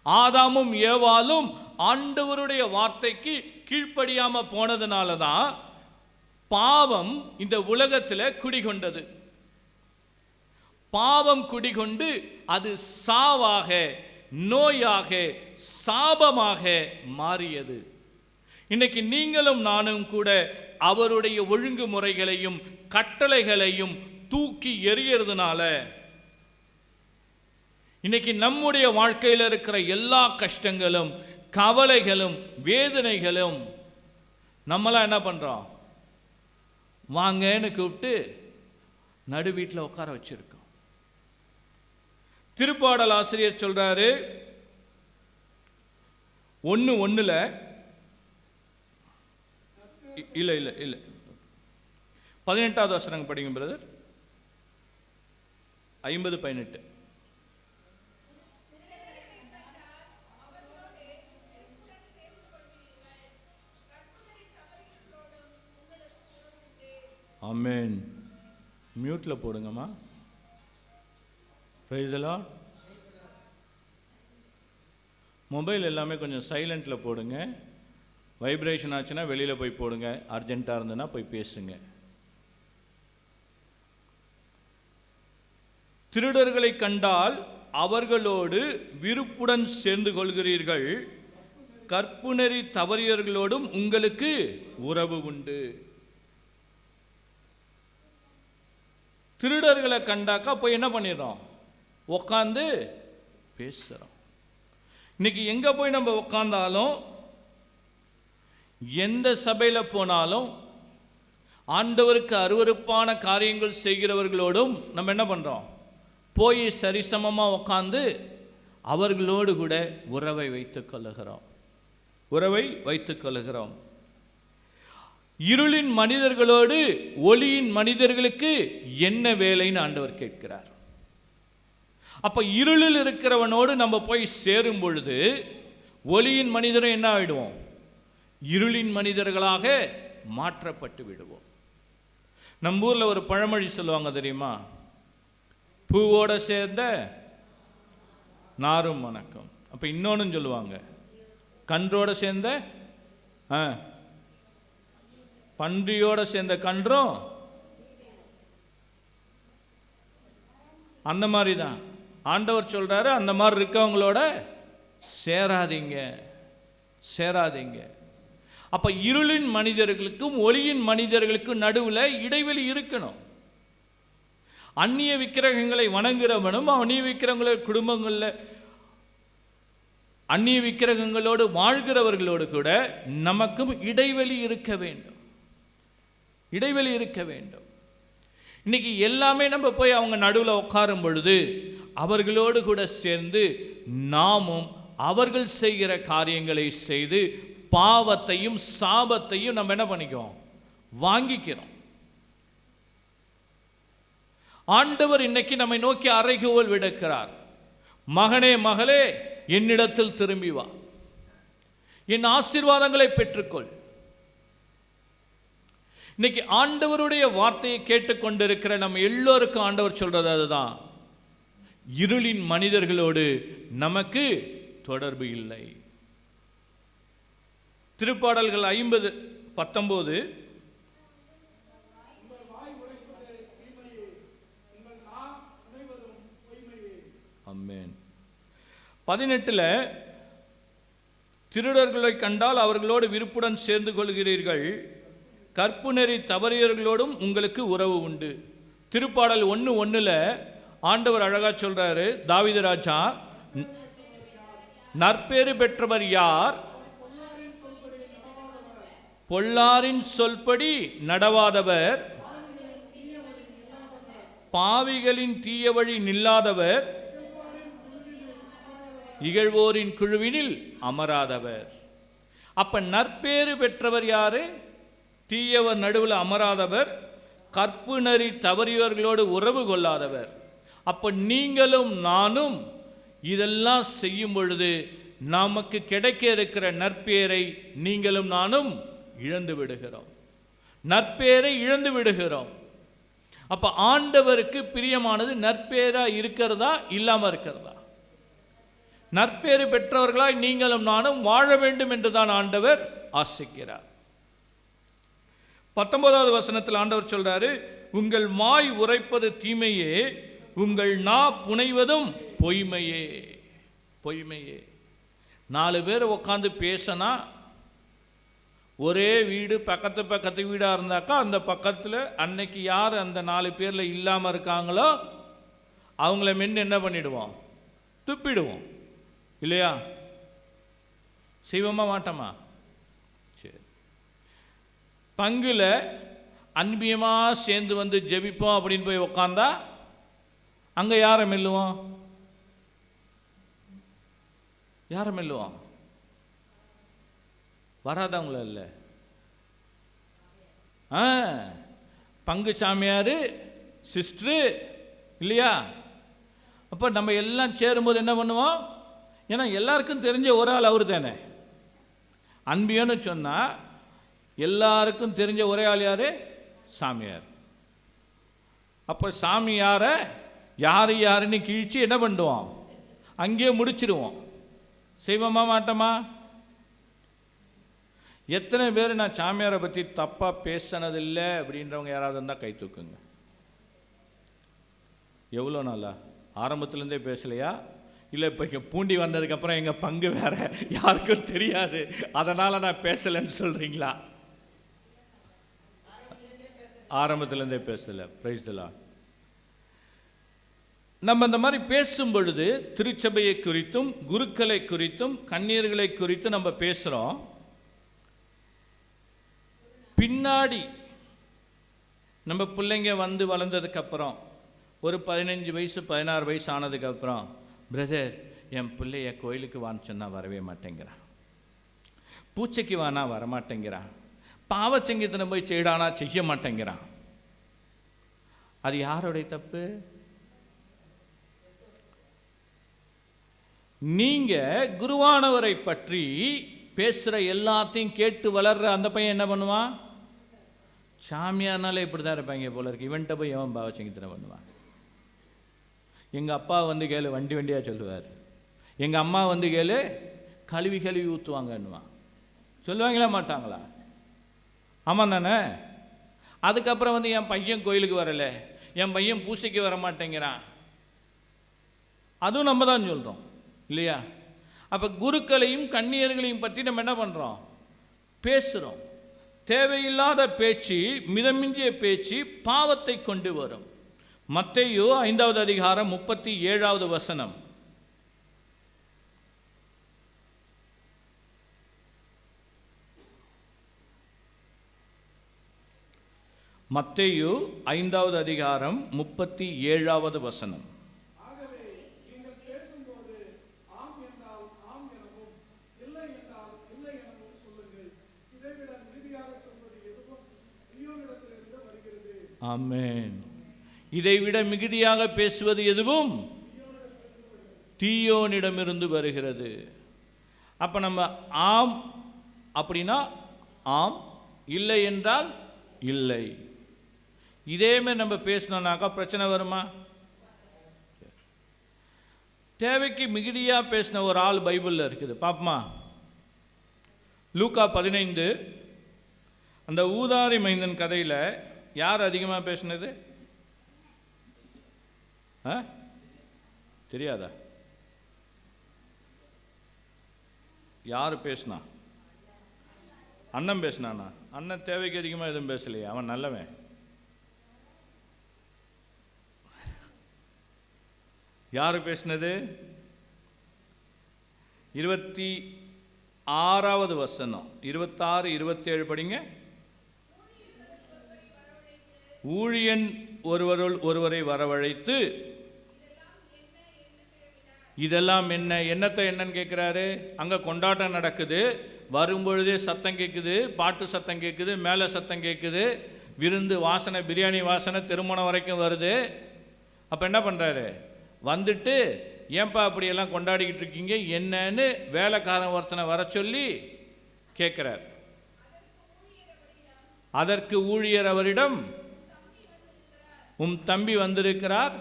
ஆதாமும் ஏவாளும் ஆண்டவருடைய வார்த்தைக்கு கீழ்ப்படியாம போனதுனால தான் பாவம் இந்த உலகத்தில் குடிகொண்டது. பாவம் குடிகொண்டு அது சாவாக, நோயாக, சாபமாக மாறியது. இன்னைக்கு நீங்களும் நானும் கூட அவருடைய ஒழுங்குமுறைகளையும் கட்டளைகளையும் தூக்கி எறியறதுனால இன்னைக்கு நம்முடைய வாழ்க்கையில் இருக்கிற எல்லா கஷ்டங்களும், கவலைகளும், வேதனைகளும் நம்மளாம் என்ன பண்றோம்? வாங்கன்னு கூப்பிட்டு நடு வீட்டில் உட்கார வச்சிருக்கோம். திருப்பாடல் ஆசிரியர் சொல்றாரு, 1:1 இல்ல 18வது வசனம் படிங்க பிரதர். 50:18. ஆமென். மியூட்ல போடுங்கம்மா. Praise the Lord. மொபைல் எல்லாமே கொஞ்சம் சைலண்ட்ல போடுங்க. வைப்ரேஷன் ஆச்சுன்னா வெளியில போய் போடுங்க. அர்ஜென்ட்டா இருந்ததுன்னா போய் பேசுங்க. திருடர்களை கண்டால் அவர்களோடு விருப்புடன் சேர்ந்து கொள்கிறீர்கள், கற்பு நெறி தவறியவர்களோடும் உங்களுக்கு உறவு உண்டு. திருடர்களை கண்டாக்கா போய் என்ன பண்ணிடுறோம்? உக்காந்து பேசுகிறோம். இன்னைக்கு எங்கே போய் நம்ம உட்காந்தாலும், எந்த சபையில் போனாலும், ஆண்டவருக்கு அருவருப்பான காரியங்கள் செய்கிறவர்களோடும் நம்ம என்ன பண்ணுறோம்? போய் சரிசமமாக உட்காந்து அவர்களோடு கூட உறவை வைத்துக் கொள்ளுகிறோம். இருளின் மனிதர்களோடு ஒளியின் மனிதர்களுக்கு என்ன வேலைன்னு ஆண்டவர் கேட்கிறார். அப்ப இருளில் இருக்கிறவனோடு நம்ம போய் சேரும் பொழுது ஒளியின் மனிதரை என்ன ஆயிடுவோம்? இருளின் மனிதர்களாக மாற்றப்பட்டு விடுவோம். நம்ம ஊர்ல ஒரு பழமொழி சொல்லுவாங்க தெரியுமா? பூவோட சேர்ந்த நாரும் வணக்கம். அப்ப இன்னொன்னு சொல்லுவாங்க, கன்றோட சேர்ந்த பன்றியோட சேர்ந்த கன்றும். அந்த மாதிரி தான் ஆண்டவர் சொல்றாரு, அந்த மாதிரி இருக்கவங்களோட சேராதீங்க. அப்ப இருளின் மனிதர்களுக்கும் ஒளியின் மனிதர்களுக்கும் நடுவில் இடைவெளி இருக்கணும். அந்நிய விக்கிரகங்களை வணங்குறவனும் அந்நிய விக்கிரகங்கள குடும்பங்களில் அந்நிய விக்கிரகங்களோடு வாழ்கிறவர்களோடு கூட நமக்கும் இடைவெளி இருக்க வேண்டும். இன்னைக்கு எல்லாமே நம்ம போய் அவங்க நடுவில் உட்காரும் பொழுது அவர்களோடு கூட சேர்ந்து நாமும் அவர்கள் செய்கிற காரியங்களை செய்து பாவத்தையும் சாபத்தையும் நம்ம என்ன பண்ணிக்கிறோம்? வாங்கிக்கிறோம். ஆண்டவர் இன்னைக்கு நம்மை நோக்கி அறைகூவல் விடுக்கிறார். மகனே மகளே, என்னிடத்தில் திரும்பி வா, என் ஆசீர்வாதங்களை பெற்றுக்கொள். இன்னைக்கு ஆண்டவருடைய வார்த்தையை கேட்டுக்கொண்டிருக்கிற நம்ம எல்லோருக்கும் ஆண்டவர் சொல்றது அதுதான். இருளின் மனிதர்களோடு நமக்கு தொடர்பு இல்லை. திருப்பாடல்கள் 50:19. ஆமென். 18 திருடர்களை கண்டால் அவர்களோடு விருப்புடன் சேர்ந்து கொள்கிறீர்கள், கற்பு நெறி தவறியவர்களோடும் உங்களுக்கு உறவு உண்டு. திருப்பாடல் 1:1 ஆண்டவர் அழகா சொல்றாரு, தாவீது ராஜா, நற்பேறு பெற்றவர் யார்? பொல்லாரின் சொல்படி நடவாதவர், பாவிகளின் தீய வழி நில்லாதவர், இகழ்வோரின் குழுவினில் அமராதவர். அப்ப நற்பேறு பெற்றவர் யாரு? தீயவர் நடுவில் அமராதவர், கற்பு நெறி தவறியவர்களோடு உறவு கொள்ளாதவர். அப்ப நீங்களும் நானும் இதெல்லாம் செய்யும் பொழுது நமக்கு கிடைக்க இருக்கிற நற்பேரை நீங்களும் நானும் இழந்து விடுகிறோம். அப்ப ஆண்டவருக்கு பிரியமானது நற்பேரா இருக்கிறதா இல்லாம இருக்கிறதா? நற்பேறு பெற்றவர்களாய் நீங்களும் நானும் வாழ வேண்டும் என்றுதான் ஆண்டவர் ஆசைக்கிறார். 19வது வசனத்தில் ஆண்டவர் சொல்றாரு, உங்கள் வாய் உரைப்பது தீமையே, உங்கள் நா புனைவதும் பொய்மையே. 4 பேர் உட்காந்து பேசினா, ஒரே வீடு பக்கத்து வீடாக இருந்தாக்கா அந்த பக்கத்தில் அன்னைக்கு யார் அந்த 4 பேரில் இல்லாமல் இருக்காங்களோ அவங்கள மென்று என்ன பண்ணிடுவோம்? துப்பிடுவோம். இல்லையா? செய்வோமா மாட்டோமா? சரி. பங்குல அன்பியமாக சேர்ந்து வந்து ஜெபிப்போம் அப்படின்னு போய் உக்காந்தா அங்கே யாரை மெல்லுவோம்? வராதவங்கள இல்லை. பங்கு சாமியார் சிஸ்டரு இல்லையா? அப்போ நம்ம எல்லாம் சேரும்போது என்ன பண்ணுவோம்? ஏன்னா எல்லாருக்கும் தெரிஞ்ச ஒரு ஆள் அவர் தானே. அன்பியன்னு சொன்னால் எல்லாருக்கும் தெரிஞ்ச ஒரே ஆள் யார்? சாமியார். அப்போ சாமியாரை யாருன்னு கிழிச்சு என்ன பண்ணுவோம்? அங்கேயே முடிச்சிடுவோம். செய்வோமா மாட்டோமா? எத்தனை பேர் நான் சாமியாரை பற்றி தப்பாக பேசினதில்லை அப்படின்றவங்க யாராவது இருந்தால் கை தூக்குங்க. எவ்வளோ நாளா? ஆரம்பத்துலேருந்தே பேசலையா? இல்லை இப்போ இங்கே பூண்டி வந்ததுக்கப்புறம் எங்கள் பங்கு வேற, யாருக்கும் தெரியாது, அதனால் நான் பேசலைன்னு சொல்கிறீங்களா? ஆரம்பத்துலேருந்தே பேசலை. Praise the Lord. நம்ம இந்த மாதிரி பேசும் பொழுது திருச்சபையை குறித்தும் குருக்களை குறித்தும் கன்னியர்களை குறித்தும் நம்ம பேசுகிறோம். பின்னாடி நம்ம பிள்ளைங்க வந்து வளர்ந்ததுக்கப்புறம் ஒரு 15 வயசு 16 வயசு ஆனதுக்கப்புறம், பிரதர் என் பிள்ளைய கோயிலுக்கு வான்னு சொன்னால் வரவே மாட்டேங்கிறான், பூச்சைக்கு வானா வரமாட்டேங்கிறான், பாவச்சங்கீத்தனை போய் செய்டானா செய்ய மாட்டேங்கிறான். அது யாருடைய தப்பு? நீங்கள் குருவானவரை பற்றி பேசுகிற எல்லாத்தையும் கேட்டு வளர்ற அந்த பையன் என்ன பண்ணுவான்? சாமியானாலே இப்படி தான் இருப்பாங்க போல இருக்கு, இவன்கிட்ட போய் எவன் பாவச்சங்கீத்தனை பண்ணுவான்? எங்கள் அப்பா வந்து கேளு வண்டி வண்டியாக சொல்லுவார், எங்கள் அம்மா வந்து கேளு கழுவி கழுவி ஊற்றுவாங்கன்னுவான். சொல்லுவாங்களா மாட்டாங்களா? ஆமாம் தானே? அதுக்கப்புறம் வந்து என் பையன் கோயிலுக்கு வரலை, என் பையன் பூசைக்கு வர மாட்டேங்கிறான், அதுவும் நம்ம தான் சொல்கிறோம் இல்லையா? அப்போ குருக்களையும் கன்னியர்களையும் பற்றி நம்ம என்ன பண்ணுறோம்? பேசுகிறோம். தேவையில்லாத பேச்சு, மிதமிஞ்சிய பேச்சு பாவத்தை கொண்டு வரும். மத்தேயு 5வது அதிகாரம் 37வது வசனம். மத்தேயு 5வது அதிகாரம் 37வது வசனம். ஆமென். இதைவிட மிகுதியாக பேசுவது எதுவும் தீயோனிடமிருந்து வருகிறது. அப்போ நம்ம ஆம் அப்படின்னா ஆம், இல்லை என்றால் இல்லை. இதேமாதிரி நம்ம பேசணுன்னாக்கா பிரச்சனை வருமா? தேவைக்கு மிகுதியாக பேசின ஒரு ஆள் பைபிளில் இருக்குது, பாப்பமா. லூக்கா 15 அந்த ஊதாரி மைந்தன் கதையில் யார் அதிகமாக பேசினது? தெரியாதா? யார் பேசினா? அண்ணன் பேசினானா? அண்ணன் தேவைக்கு அதிகமாக எதுவும் பேசலையே, அவன் நல்லவன். யார் பேசினது? 26வது வசனம், 26 27 படிங்க. ஊழியன் ஒருவரை வரவழைத்து, இதெல்லாம் என்ன, என்னத்தை என்னன்னு கேட்குறாரு. அங்கே கொண்டாட்டம் நடக்குது, வரும்பொழுதே சத்தம் கேட்குது, பாட்டு சத்தம் கேட்குது, மேலே சத்தம் கேட்குது, விருந்து வாசனை, பிரியாணி வாசனை திருமணம் வரைக்கும் வருது. அப்போ என்ன பண்ணுறாரு? வந்துட்டு, ஏன்பா அப்படியெல்லாம் கொண்டாடிக்கிட்டு இருக்கீங்க என்னன்னு வேலைக்காரன் ஒருத்தனை வர சொல்லி கேட்குறார். அதற்கு ஊழியர் அவரிடம், உம் தம்பி வந்திருக்கிறார்,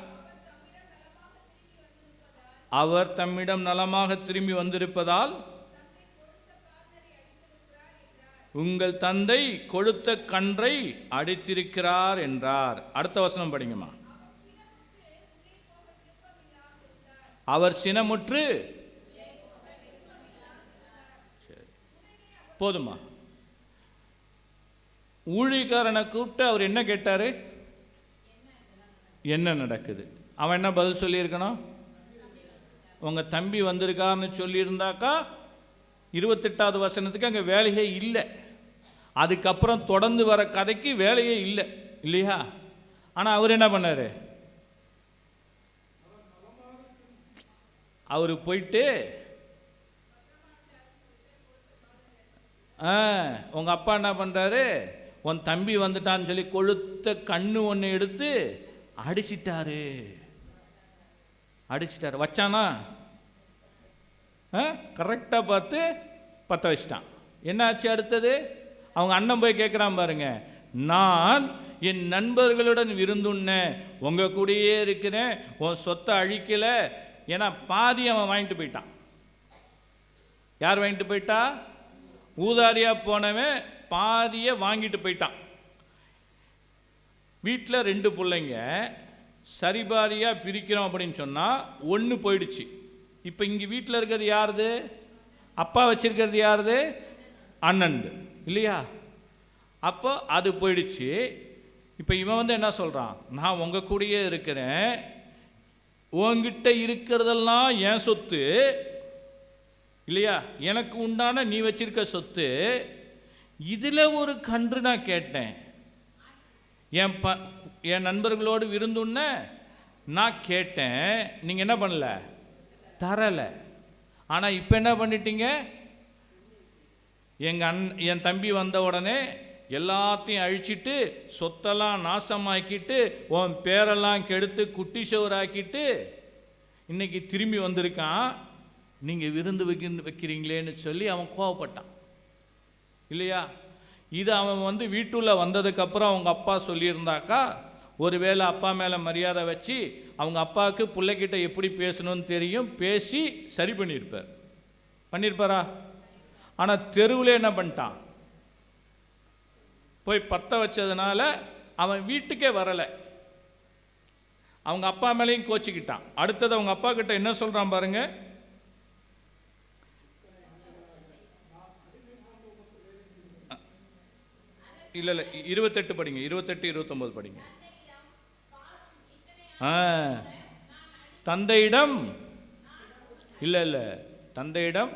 அவர் தம்மிடம் நலமாக திரும்பி வந்திருப்பதால் உங்கள் தந்தை கொடுத்த கன்றை அடித்திருக்கிறார் என்றார். அடுத்த வசனம் படிங்கம்மா. அவர் சினமுற்று, போதுமா? ஊழியக்காரனை கூப்பிட்டு அவர் என்ன கேட்டாரு? என்ன நடக்குது? அவன் என்ன பதில் சொல்லியிருக்கணும்? உங்கள் தம்பி வந்திருக்காருன்னு சொல்லியிருந்தாக்கா 28வது வசனத்துக்கு அங்கே வேலையே இல்லை. அதுக்கப்புறம் தொடர்ந்து வர கதைக்கு வேலையே இல்லை இல்லையா? ஆனால் அவர் என்ன பண்ணார்? அவர் போயிட்டு, உங்கள் அப்பா என்ன பண்ணுறாரு? உன் தம்பி வந்துட்டான்னு சொல்லி கொழுத்த கண்ணு ஒன்று எடுத்து அடிச்சிட்டாரு. வச்சானா? கரெக்டாக பார்த்து பற்ற வச்சிட்டான். என்னாச்சு அடுத்தது? அவங்க அண்ணன் போய் கேட்குறான் பாருங்க, நான் என் நண்பர்களுடன் விருந்துண்ணேன், உங்கள் கூடயே இருக்கிறேன், உன் சொத்தை அழிக்கலை. ஏன்னா பாதி அவன் வாங்கிட்டு போயிட்டான். யார் வாங்கிட்டு போயிட்டா? ஊதாரியாக போனவன் பாதியை வாங்கிட்டு போயிட்டான். வீட்டில் 2 பிள்ளைங்க, சரிபாதியாக பிரிக்கிறோம் அப்படின்னு சொன்னால் 1 போயிடுச்சு. இப்போ இங்கே வீட்டில் இருக்கிறது யாருது? அப்பா வச்சிருக்கிறது யாருது? அண்ணன் இல்லையா? அப்போ அது போயிடுச்சு. இப்போ இவன் என்ன சொல்கிறான்? நான் உங்கள் கூடயே இருக்கிறேன், உங்ககிட்ட இருக்கிறதெல்லாம் என் சொத்து இல்லையா, எனக்கு உண்டான நீ வச்சிருக்க சொத்து. இதில் ஒரு கன்று நான் கேட்டேன், என் நண்பர்களோடு விருந்துண்ண நான் கேட்டேன், நீங்கள் என்ன பண்ணல, தரலை. ஆனால் இப்போ என்ன பண்ணிட்டீங்க? என் தம்பி வந்த உடனே எல்லாத்தையும் அழிச்சிட்டு சொத்தெல்லாம் நாசமாக்கிட்டு உன் பேரெல்லாம் கெடுத்து குட்டி சோறாக்கிட்டு இன்னைக்கு திரும்பி வந்திருக்கான். நீங்கள் விருந்து வைக்கிறீங்களேன்னு சொல்லி அவன் கோவப்பட்டான் இல்லையா? இது அவன் வீட்டுள்ள வந்ததுக்கப்புறம் அவங்க அப்பா சொல்லியிருந்தாக்கா, ஒருவேளை அப்பா மேலே மரியாதை வச்சு அவங்க அப்பாவுக்கு பிள்ளைக்கிட்ட எப்படி பேசணும்னு தெரியும், பேசி சரி பண்ணியிருப்பாரா? ஆனால் தெருவில் என்ன பண்ணிட்டான், போய் பற்ற வச்சதுனால அவன் வீட்டுக்கே வரலை. அவங்க அப்பா மேலேயும் கோச்சிக்கிட்டான். அடுத்தது அவங்க அப்பா கிட்ட என்ன சொல்கிறான் பாருங்க. இல்லை 28 படிங்க, 28 29 படிங்க. தந்தையிடம் இல்லை தந்தையிடம்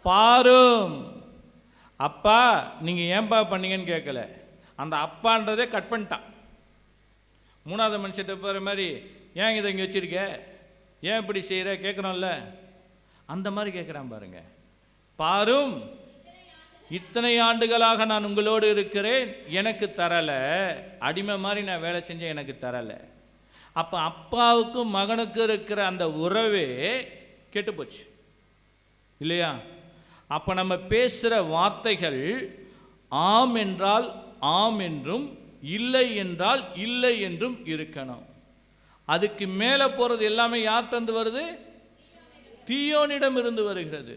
பாரும். அப்பா நீங்கள் ஏன்பா பண்ணீங்கன்னு கேட்கல, அந்த அப்பான்றதே கட் பண்ணிட்டான். மூணாவது மனுஷத்தை போகிற மாதிரி, ஏன் இதை இங்கே வச்சிருக்க, ஏன் இப்படி செய்கிற கேட்குறோம்ல, அந்த மாதிரி கேட்குறான் பாருங்க. பாரும், இத்தனை ஆண்டுகளாக நான் உங்களோடு இருக்கிறேன், எனக்கு தரலை. அடிமை மாதிரி நான் வேலை செஞ்சேன், எனக்கு தரலை. அப்போ அப்பாவுக்கும் மகனுக்கும் இருக்கிற அந்த உறவே கெட்டு போச்சு இல்லையா? அப்போ நம்ம பேசுகிற வார்த்தைகள் ஆம் என்றால் ஆம் என்றும், இல்லை என்றால் இல்லை என்றும் இருக்கணும். அதுக்கு மேலே போகிறது எல்லாமே யார்கிட்ட வருது? தீயோனிடம் இருந்து வருகிறது.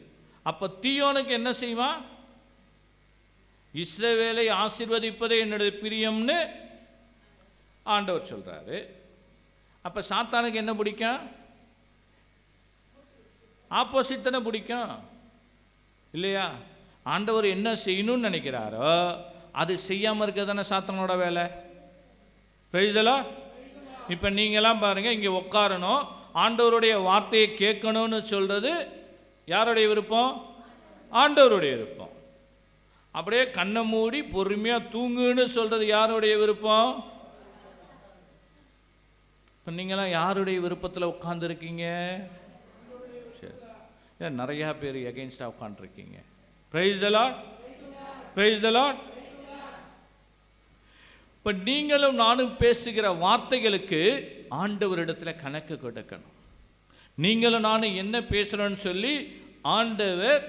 அப்போ தீயோனுக்கு என்ன செய்வான்? இஸ்ரவேலை ஆசீர்வதிப்பதே என்னுடைய பிரியம்னு ஆண்டவர் சொல்றாரு. அப்போ சாத்தானுக்கு என்ன பிடிக்கும்? ஆப்போசிட் தானே பிடிக்கும் இல்லையா? ஆண்டவர் என்ன செய்யணும்னு நினைக்கிறாரோ அது செய்யாமல் இருக்க தானே சாத்தானோட வேலை. புரியுதலா? இப்போ நீங்களாம் பாருங்கள், இங்கே உட்காரணும், ஆண்டவருடைய வார்த்தையை கேட்கணும்னு சொல்கிறது யாருடைய விருப்பம்? ஆண்டவருடைய விருப்பம். அப்படியே கண்ணை மூடி பொறுமையாக தூங்குன்னு சொல்கிறது யாருடைய விருப்பம்? இப்போ நீங்களாம் யாருடைய விருப்பத்தில் உட்காந்துருக்கீங்க? சரி, நிறையா பேர் எகெயின்ஸ்டாக உட்காந்துருக்கீங்க. Praise the Lord, praise the Lord. இப்போ நீங்களும் நானும் பேசுகிற வார்த்தைகளுக்கு ஆண்டவரிடத்தில் கணக்கு கொடுக்கணும். நீங்களும் நானும் என்ன பேசுகிறோன்னு சொல்லி ஆண்டவர்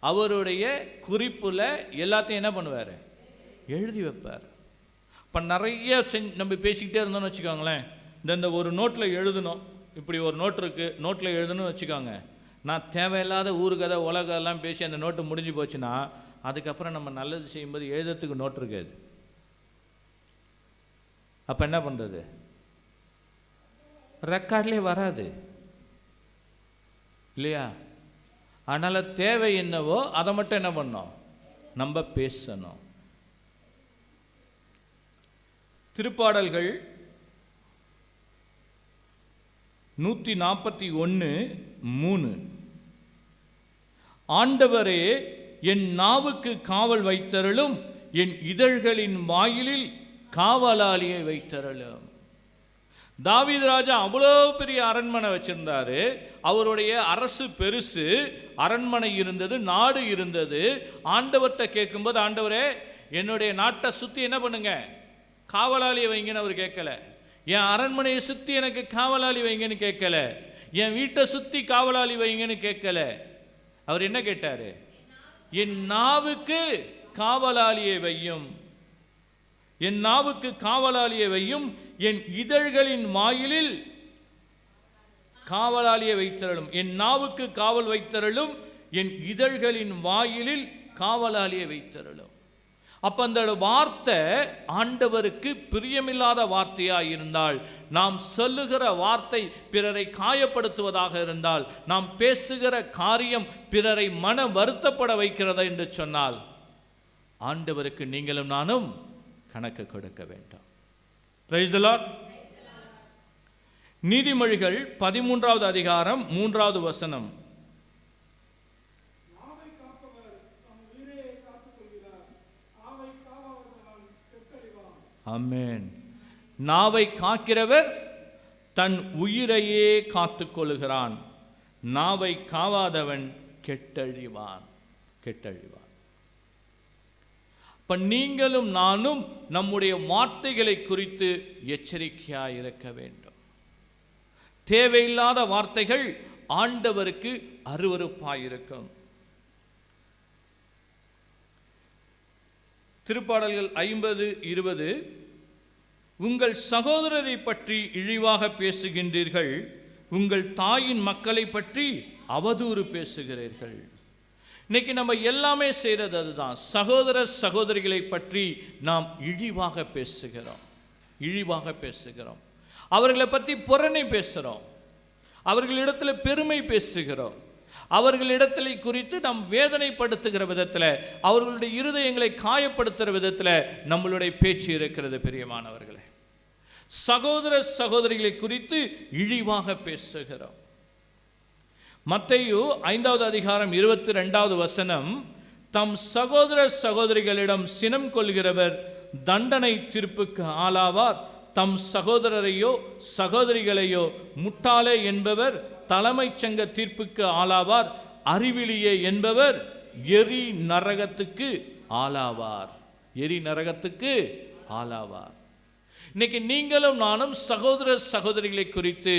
அவருடைய குறிப்பில் எல்லாத்தையும் என்ன பண்ணுவார்? எழுதி வைப்பார். இப்போ நிறைய நம்ம பேசிக்கிட்டே இருந்தோம்னு வச்சுக்கோங்களேன். இந்த ஒரு நோட்டில் எழுதணும், இப்படி ஒரு நோட் இருக்குது, நோட்டில் எழுதணும்னு வச்சுக்கோங்க. நான் தேவையில்லாத ஊருக்கதை உலகெல்லாம் பேசி அந்த நோட்டு முடிஞ்சு போச்சுன்னா அதுக்கப்புறம் நம்ம நல்லது செய்யும்போது எழுதுறதுக்கு நோட் இருக்காது. அப்போ என்ன பண்ணுறது? ரெக்கார்ட்லேயே வராது இல்லையா? அதனால் தேவை என்னவோ அதை மட்டும் என்ன பண்ணோம்? நம்ம பேசணும். திருப்பாடல்கள் 141:3 ஆண்டவரே என் நாவுக்கு காவல் வைத்தருளும், என் இதழ்களின் வாயிலில் காவலாளியை வைத்தருளும். தாவீது ராஜா அவ்வளோ பெரிய அரண்மனை வச்சிருந்தாரு. அவருடைய அரசு பெருசு, அரண்மனை இருந்தது, நாடு இருந்தது. ஆண்டவர்கிட்ட கேட்கும்போது, ஆண்டவரே என்னுடைய நாட்டை சுற்றி என்ன பண்ணுங்க, காவலாளியை வைங்கன்னு அவர் கேட்கல. என் அரண்மனையை சுற்றி எனக்கு காவலாளி வைங்கன்னு கேட்கல. என் வீட்டை சுற்றி காவலாளி வைங்கன்னு கேட்கல. அவர் என்ன கேட்டார்? என் நாவுக்கு காவலாளியை வையும், என் நாவுக்கு காவலாளியை வையும், என் இதழ்களின் வாயிலில் காவலாளியை வைத்தருளும். என் நாவுக்கு காவல் வைத்தருளும், என் இதழ்களின் வாயிலில் காவலாளியை வைத்தருளும். அப்போ அந்த வார்த்தை ஆண்டவருக்கு பிரியமில்லாத வார்த்தையாக இருந்தால் நாம் சொல்லுகிற வார்த்தை பிறரை காயப்படுத்துவதாக இருந்தால், நாம் பேசுகிற காரியம் பிறரை மன வருத்தப்பட வைக்கிறதா என்று சொன்னால், ஆண்டவருக்கு நீங்களும் நானும் கணக்கு கொடுக்க வேண்டும். Praise the Lord. நீதிமொழிகள் 13வது அதிகாரம் 3வது வசனம். ஆமென். நாவை காக்கிறவர் தன் உயிரையே காத்துக்கொள்கிறான், நாவை காவாதவன் கெட்டழிவான். இப்ப நீங்களும் நானும் நம்முடைய வார்த்தைகளை குறித்து எச்சரிக்கையாய் இருக்க வேண்டும். தேவையில்லாத வார்த்தைகள் ஆண்டவருக்கு அருவருப்பாயிருக்கும். திருப்பாடல்கள் 50:20, உங்கள் சகோதரரை பற்றி இழிவாக பேசுகின்றீர்கள், உங்கள் தாயின் மக்களை பற்றி அவதூறு பேசுகிறீர்கள். இன்னைக்கு நம்ம எல்லாமே செய்கிறது அதுதான். சகோதர சகோதரிகளை பற்றி நாம் இழிவாக பேசுகிறோம். அவர்களை பற்றி புறணை பேசுகிறோம், அவர்களிடத்தில் பெருமை பேசுகிறோம், அவர்களிடத்தில் குறித்து நாம் வேதனைப்படுத்துகிற விதத்தில், அவர்களுடைய இருதயங்களை காயப்படுத்துகிற விதத்தில் நம்மளுடைய பேச்சு இருக்கிறது. பிரியமானவர்களே, சகோதர சகோதரிகளை குறித்து இழிவாக பேசுகிறோம். மத்தேயு 5வது அதிகாரம் 22வது வசனம், தம் சகோதர சகோதரிகளிடம் சினம் கொள்கிறவர் தண்டனை தீர்ப்புக்கு ஆளாவார், தம் சகோதரரையோ சகோதரிகளையோ முட்டாளே என்பவர் தலைமைச் சங்க தீர்ப்புக்கு ஆளாவார், அறிவிலியே என்பவர் எரி நரகத்துக்கு ஆளாவார். இன்னைக்கு நீங்களும் நானும் சகோதர சகோதரிகளை குறித்து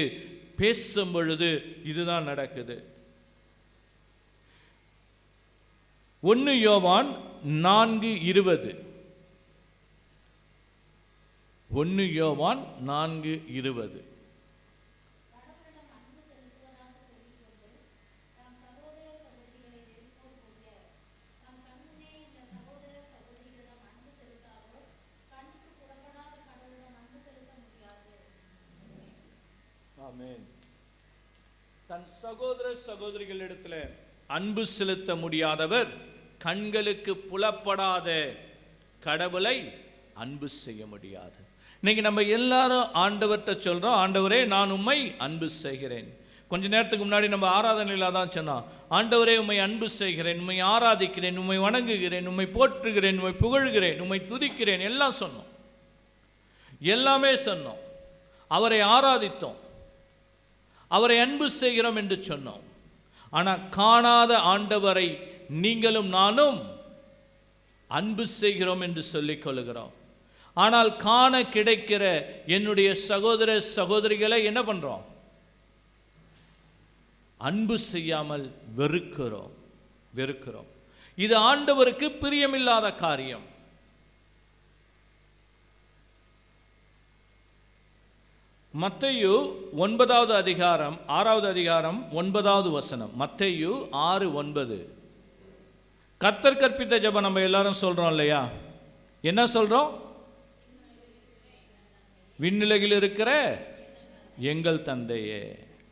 பேசும் பொழுது இதுதான் நடக்குது. 1 யோவான் 4:20, 1 யோவான் 4:20, தன் சகோதர சகோதரிகளிடத்தில் அன்பு செலுத்த முடியாதவர் கண்களுக்கு புலப்படாத கடவுளை அன்பு செய்ய முடியாது. இன்னைக்கு நம்ம எல்லாரும் ஆண்டவர்கிட்ட சொல்றோம், ஆண்டவரே நான் உம்மை அன்பு செய்கிறேன். கொஞ்ச நேரத்துக்கு முன்னாடி நம்ம ஆராதனையில தான் சொன்னோம், ஆண்டவரே உம்மை அன்பு செய்கிறேன், உம்மை ஆராதிக்கிறேன், உம்மை வணங்குகிறேன், உம்மை போற்றுகிறேன், உம்மை புகழ்கிறேன், உம்மை துதிக்கிறேன், எல்லாம் சொன்னோம், எல்லாமே சொன்னோம். அவரை ஆராதித்தோம், அவரை அன்பு செய்கிறோம் என்று சொன்னோம். ஆனால் காணாத ஆண்டவரை நீங்களும் நானும் அன்பு செய்கிறோம் என்று சொல்லிக் கொள்கிறோம். ஆனால் காண கிடைக்கிற என்னுடைய சகோதர சகோதரிகளை என்ன பண்றோம்? அன்பு செய்யாமல் வெறுக்கிறோம். இது ஆண்டவருக்கு பிரியமில்லாத காரியம். மத்தேயு 9வது அதிகாரம் 6வது அதிகாரம் 9வது வசனம். மத்தேயு 6:9. கர்த்தர் கற்பித்த ஜெபம் நம்ம எல்லாரும் சொல்றோம் இல்லையா? என்ன சொல்றோம்? விண்ணுலகில் இருக்கிற எங்கள் தந்தையே.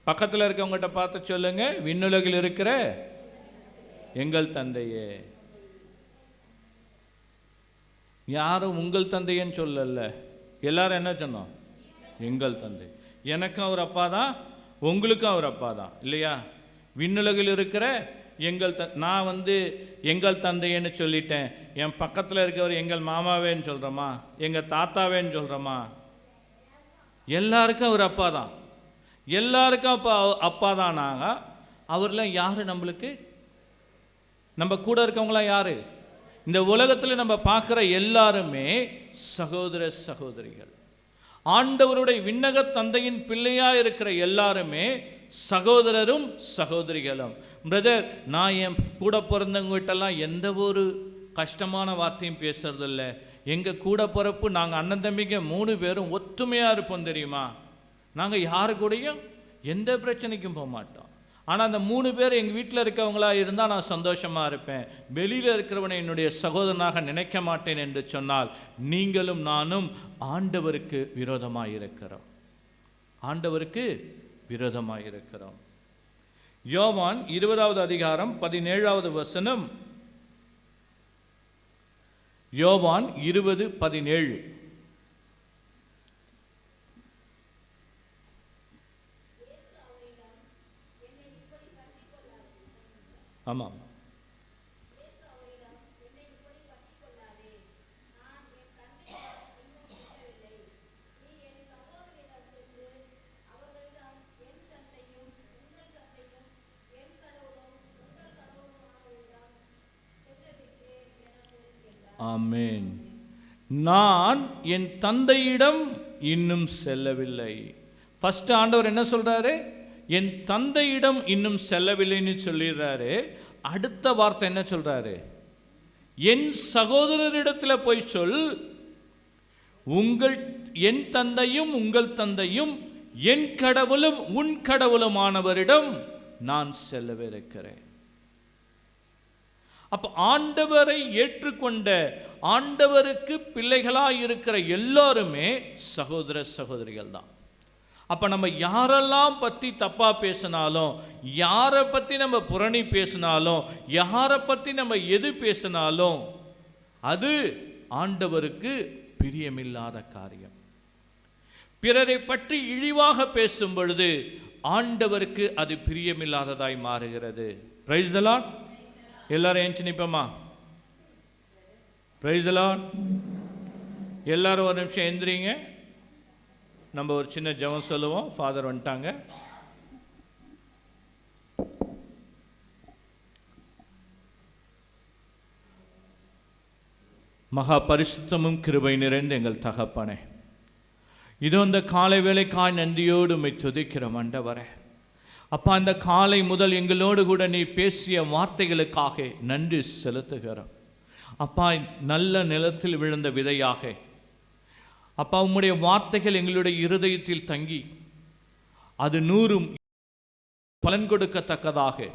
பக்கத்தில் இருக்கவங்ககிட்ட பார்த்து சொல்லுங்க, விண்ணுலகில் இருக்கிற எங்கள் தந்தையே. யாரும் உங்கள் தந்தையன்னு சொல்லல, எல்லாரும் என்ன சொன்னோம்? எங்கள் தந்தை. எனக்கும் அவர் அப்பா தான், உங்களுக்கும் அவர் அப்பா தான், இல்லையா? விண்ணுலகில் இருக்கிற எங்கள் நான் எங்கள் தந்தைன்னு சொல்லிட்டேன். என் பக்கத்தில் இருக்கவர் எங்கள் மாமாவேன்னு சொல்கிறோமா, எங்கள் தாத்தாவேன்னு சொல்கிறோமா? எல்லாருக்கும் அவர் அப்பா தான், எல்லாருக்கும் அப்பா தான். நாங்கள் அவர்லாம் யார்? நம்மளுக்கு நம்ம கூட இருக்கவங்களாம் யார்? இந்த உலகத்தில் நம்ம பார்க்குற எல்லாருமே சகோதர சகோதரிகள். ஆண்டவருடைய விண்ணக தந்தையின் பிள்ளையாக இருக்கிற எல்லாருமே சகோதரரும் சகோதரிகளும். பிரதர், நான் என் கூட பிறந்தவங்ககிட்டலாம் எந்த ஒரு கஷ்டமான வார்த்தையும் பேசுறதில்ல. எங்கள் கூட பிறப்பு நாங்கள் அண்ணன் தம்பிங்க 3 பேரும் ஒத்துமையாக இருப்போம் தெரியுமா? நாங்கள் யாரு கூடயும் எந்த பிரச்சனைக்கும் போக மாட்டோம். ஆனால் அந்த 3 பேர் எங்கள் வீட்டில் இருக்கவங்களா இருந்தால் நான் சந்தோஷமாக இருப்பேன். வெளியில் இருக்கிறவனை என்னுடைய சகோதரனாக நினைக்க மாட்டேன் என்று சொன்னால் நீங்களும் நானும் ஆண்டவருக்கு விரோதமாக இருக்கிறோம். ஆண்டவருக்கு விரோதமாக இருக்கிறோம். யோவான் 20வது அதிகாரம் 17வது வசனம். யோவான் 20:17. ஆமாம். ஆமென். நான் என் தந்தையிடம் இன்னும் செல்லவில்லை. ஃபர்ஸ்ட் ஆண்டவர் என்ன சொல்றாரு? என் தந்தையிடம் இன்னும் செல்லவில்லைன்னு சொல்லிடுறாரு. அடுத்த வார்த்தை என்ன சொல்றாரு? என் சகோதரரிடத்தில் போய் சொல், என் தந்தையும் உங்கள் தந்தையும் என் கடவுளும் உன் கடவுளுமானவரிடம் நான் செல்லவிருக்கிறேன். அப்ப ஆண்டவரை ஏற்றுக்கொண்ட, ஆண்டவருக்கு பிள்ளைகளாய் இருக்கிற எல்லாருமே சகோதர சகோதரிகள் தான். அப்ப நம்ம யாரெல்லாம் பத்தி தப்பா பேசினாலும், யாரை பத்தி நம்ம புரணி பேசினாலும், யாரை பத்தி நம்ம எது பேசினாலும் அது ஆண்டவருக்கு பிரியமில்லாத காரியம். பிறரை பற்றி இழிவாக பேசும் பொழுது ஆண்டவருக்கு அது பிரியமில்லாததாய் மாறுகிறது. Praise the Lord. எல்லாரும் ஏஞ்சி நிப்போமா? Praise the Lord. எல்லாரும் ஒரு நிமிஷம் எந்திரிங்க. நம்ம ஒரு சின்ன ஜெபம் சொல்லுவோம். ஃபாதர் வந்துட்டாங்க. மகா பரிசுத்தமும் கிருபை நிறைந்த எங்கள் தகப்பனே, இதோ இந்த காலை வேளைக்காய் நன்றியோடு உம்மை துதிக்கிறோம் ஆண்டவரே. அப்பா, அந்த காலை முதல் எங்களோடு கூட நீ பேசிய வார்த்தைகளுக்காக நன்றி செலுத்துகிறோம். அப்பா, நல்ல நிலத்தில் விழுந்த விதையாக அப்பா உம்முடைய வார்த்தைகள் எங்களுடைய இருதயத்தில் தங்கி அது 100 பலன் கொடுக்கத்தக்கதாக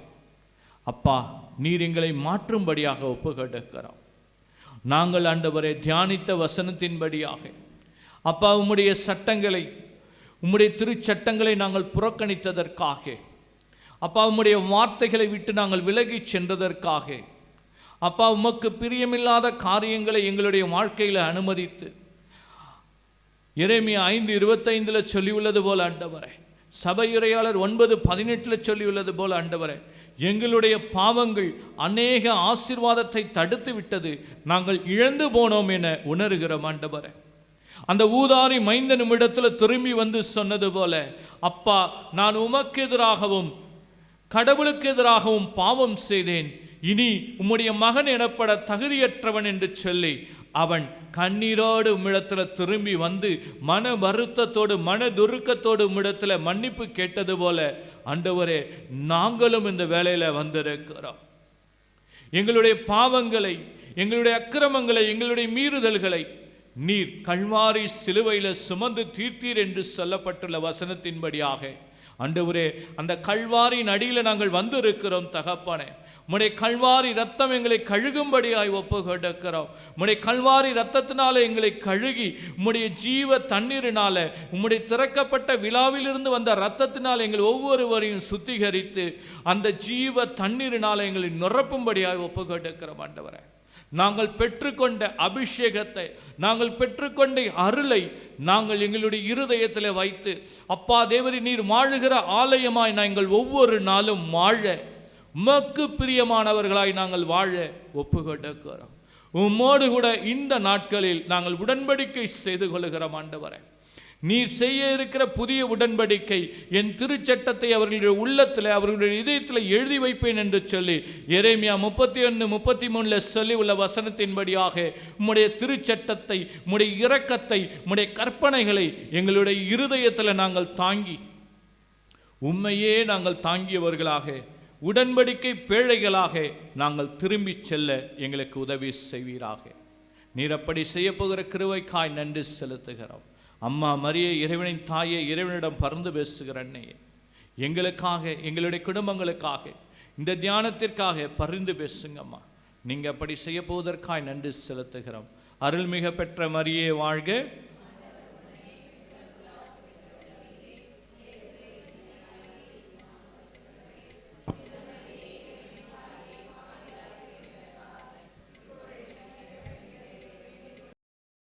அப்பா நீர் எங்களை மாற்றும்படியாக ஒப்புக்கொடுக்கிறோம். நாங்கள் ஆண்டவரை தியானித்த வசனத்தின்படியாக அப்பா உம்முடைய சட்டங்களை, உம்முடைய திருச்சட்டங்களை நாங்கள் புறக்கணித்ததற்காக, அப்பா உம்முடைய வார்த்தைகளை விட்டு நாங்கள் விலகி சென்றதற்காக, அப்பா உமக்கு பிரியமில்லாத காரியங்களை எங்களுடைய வாழ்க்கையில் அனுமதித்து, எரேமியா 5:25 சொல்லியுள்ளது போல ஆண்டவரே, சபையுரையாளர் 9:18 சொல்லியுள்ளது போல ஆண்டவரே, எங்களுடைய பாவங்கள் அநேக ஆசீர்வாதத்தை தடுத்து விட்டது, நாங்கள் இழந்து போனோம் என உணர்கிறோம் ஆண்டவரே. அந்த ஊதாரி மைந்தனும் இடத்துல திரும்பி வந்து சொன்னது போல, அப்பா நான் உமக்கு எதிராகவும் கடவுளுக்கு எதிராகவும் பாவம் செய்தேன், இனி உம்முடைய மகன் எனப்பட தகுதியற்றவன் என்று சொல்லி அவன் கண்ணீரோடு உம்மிடத்தில் திரும்பி வந்து மன வருத்தத்தோடு மன துருக்கத்தோடு உம்மிடத்தில் மன்னிப்பு கேட்டது போல ஆண்டவரே நாங்களும் இந்த வேளையில் வந்திருக்கிறோம். எங்களுடைய பாவங்களை, எங்களுடைய அக்கிரமங்களை, எங்களுடைய மீறுதல்களை நீர் கல்வாரி சிலுவையில் சுமந்து தீர்த்தீர் என்று சொல்லப்பட்டுள்ள வசனத்தின்படியாக ஆண்டவரே அந்த கல்வாரியின் அடியில் நாங்கள் வந்திருக்கிறோம் தகப்பனே. உம்முடைய கல்வாரி ரத்தம் எங்களை கழுகும்படியாய் ஒப்பு கொடுக்கிறோம். உம்முடைய கல்வாரி ரத்தத்தினால எங்களை கழுகி, உம்முடைய ஜீவ தண்ணீரினால, உம்முடைய திறக்கப்பட்ட விழாவிலிருந்து வந்த ரத்தத்தினால் எங்கள் ஒவ்வொருவரையும் சுத்திகரித்து அந்த ஜீவ தண்ணீரினால எங்களை நிரப்பும்படியாய் ஒப்பு கொடுக்கிறோம் ஆண்டவரே. நாங்கள் பெற்றுக்கொண்ட அபிஷேகத்தை, நாங்கள் பெற்றுக்கொண்ட அருளை நாங்கள் எங்களுடைய இருதயத்தில் வைத்து, அப்பா தேவரே நீர் வாழுகிற ஆலயமாய் நாங்கள் ஒவ்வொரு நாளும் வாழ, உமக்கு பிரியமானவர்களாய் நாங்கள் வாழ ஒப்பு கொடுக்கிறோம். உம்மோடு கூட இந்த நாட்களில் நாங்கள் உடன்படிக்கை செய்து கொள்கிறோம் ஆண்டவரே. நீர் செய்ய இருக்கிற புதிய உடன்படிக்கை, என் திருச்சட்டத்தை அவர்களுடைய உள்ளத்தில், அவர்களுடைய இதயத்தில் எழுதி வைப்பேன் என்று சொல்லி எரேமியா 31:33 சொல்லி உள்ள வசனத்தின்படியாக உம்முடைய திருச்சட்டத்தை, உம்முடைய இரக்கத்தை, உம்முடைய கற்பனைகளை எங்களுடைய இருதயத்தில் நாங்கள் தாங்கி, உண்மையே நாங்கள் தாங்கியவர்களாக, உடன்படிக்கை பேழைகளாக நாங்கள் திரும்பி செல்ல எங்களுக்கு உதவி செய்வீராக. நீர் அப்படி செய்ய போகிற கிருபைக்காய் நன்றி செலுத்துகிறோம். அம்மா மரியே, இறைவனின் தாயே, இறைவனிடம் பறந்து பேசுகிற அன்னையே, எங்களுக்காக, எங்களுடைய குடும்பங்களுக்காக, இந்த தியானத்திற்காக பரிந்து பேசுங்கம்மா. நீங்கள் அப்படி செய்ய போவதற்காய் நன்றி செலுத்துகிறோம். அருள்மிக பெற்ற மரியே வாழ்க.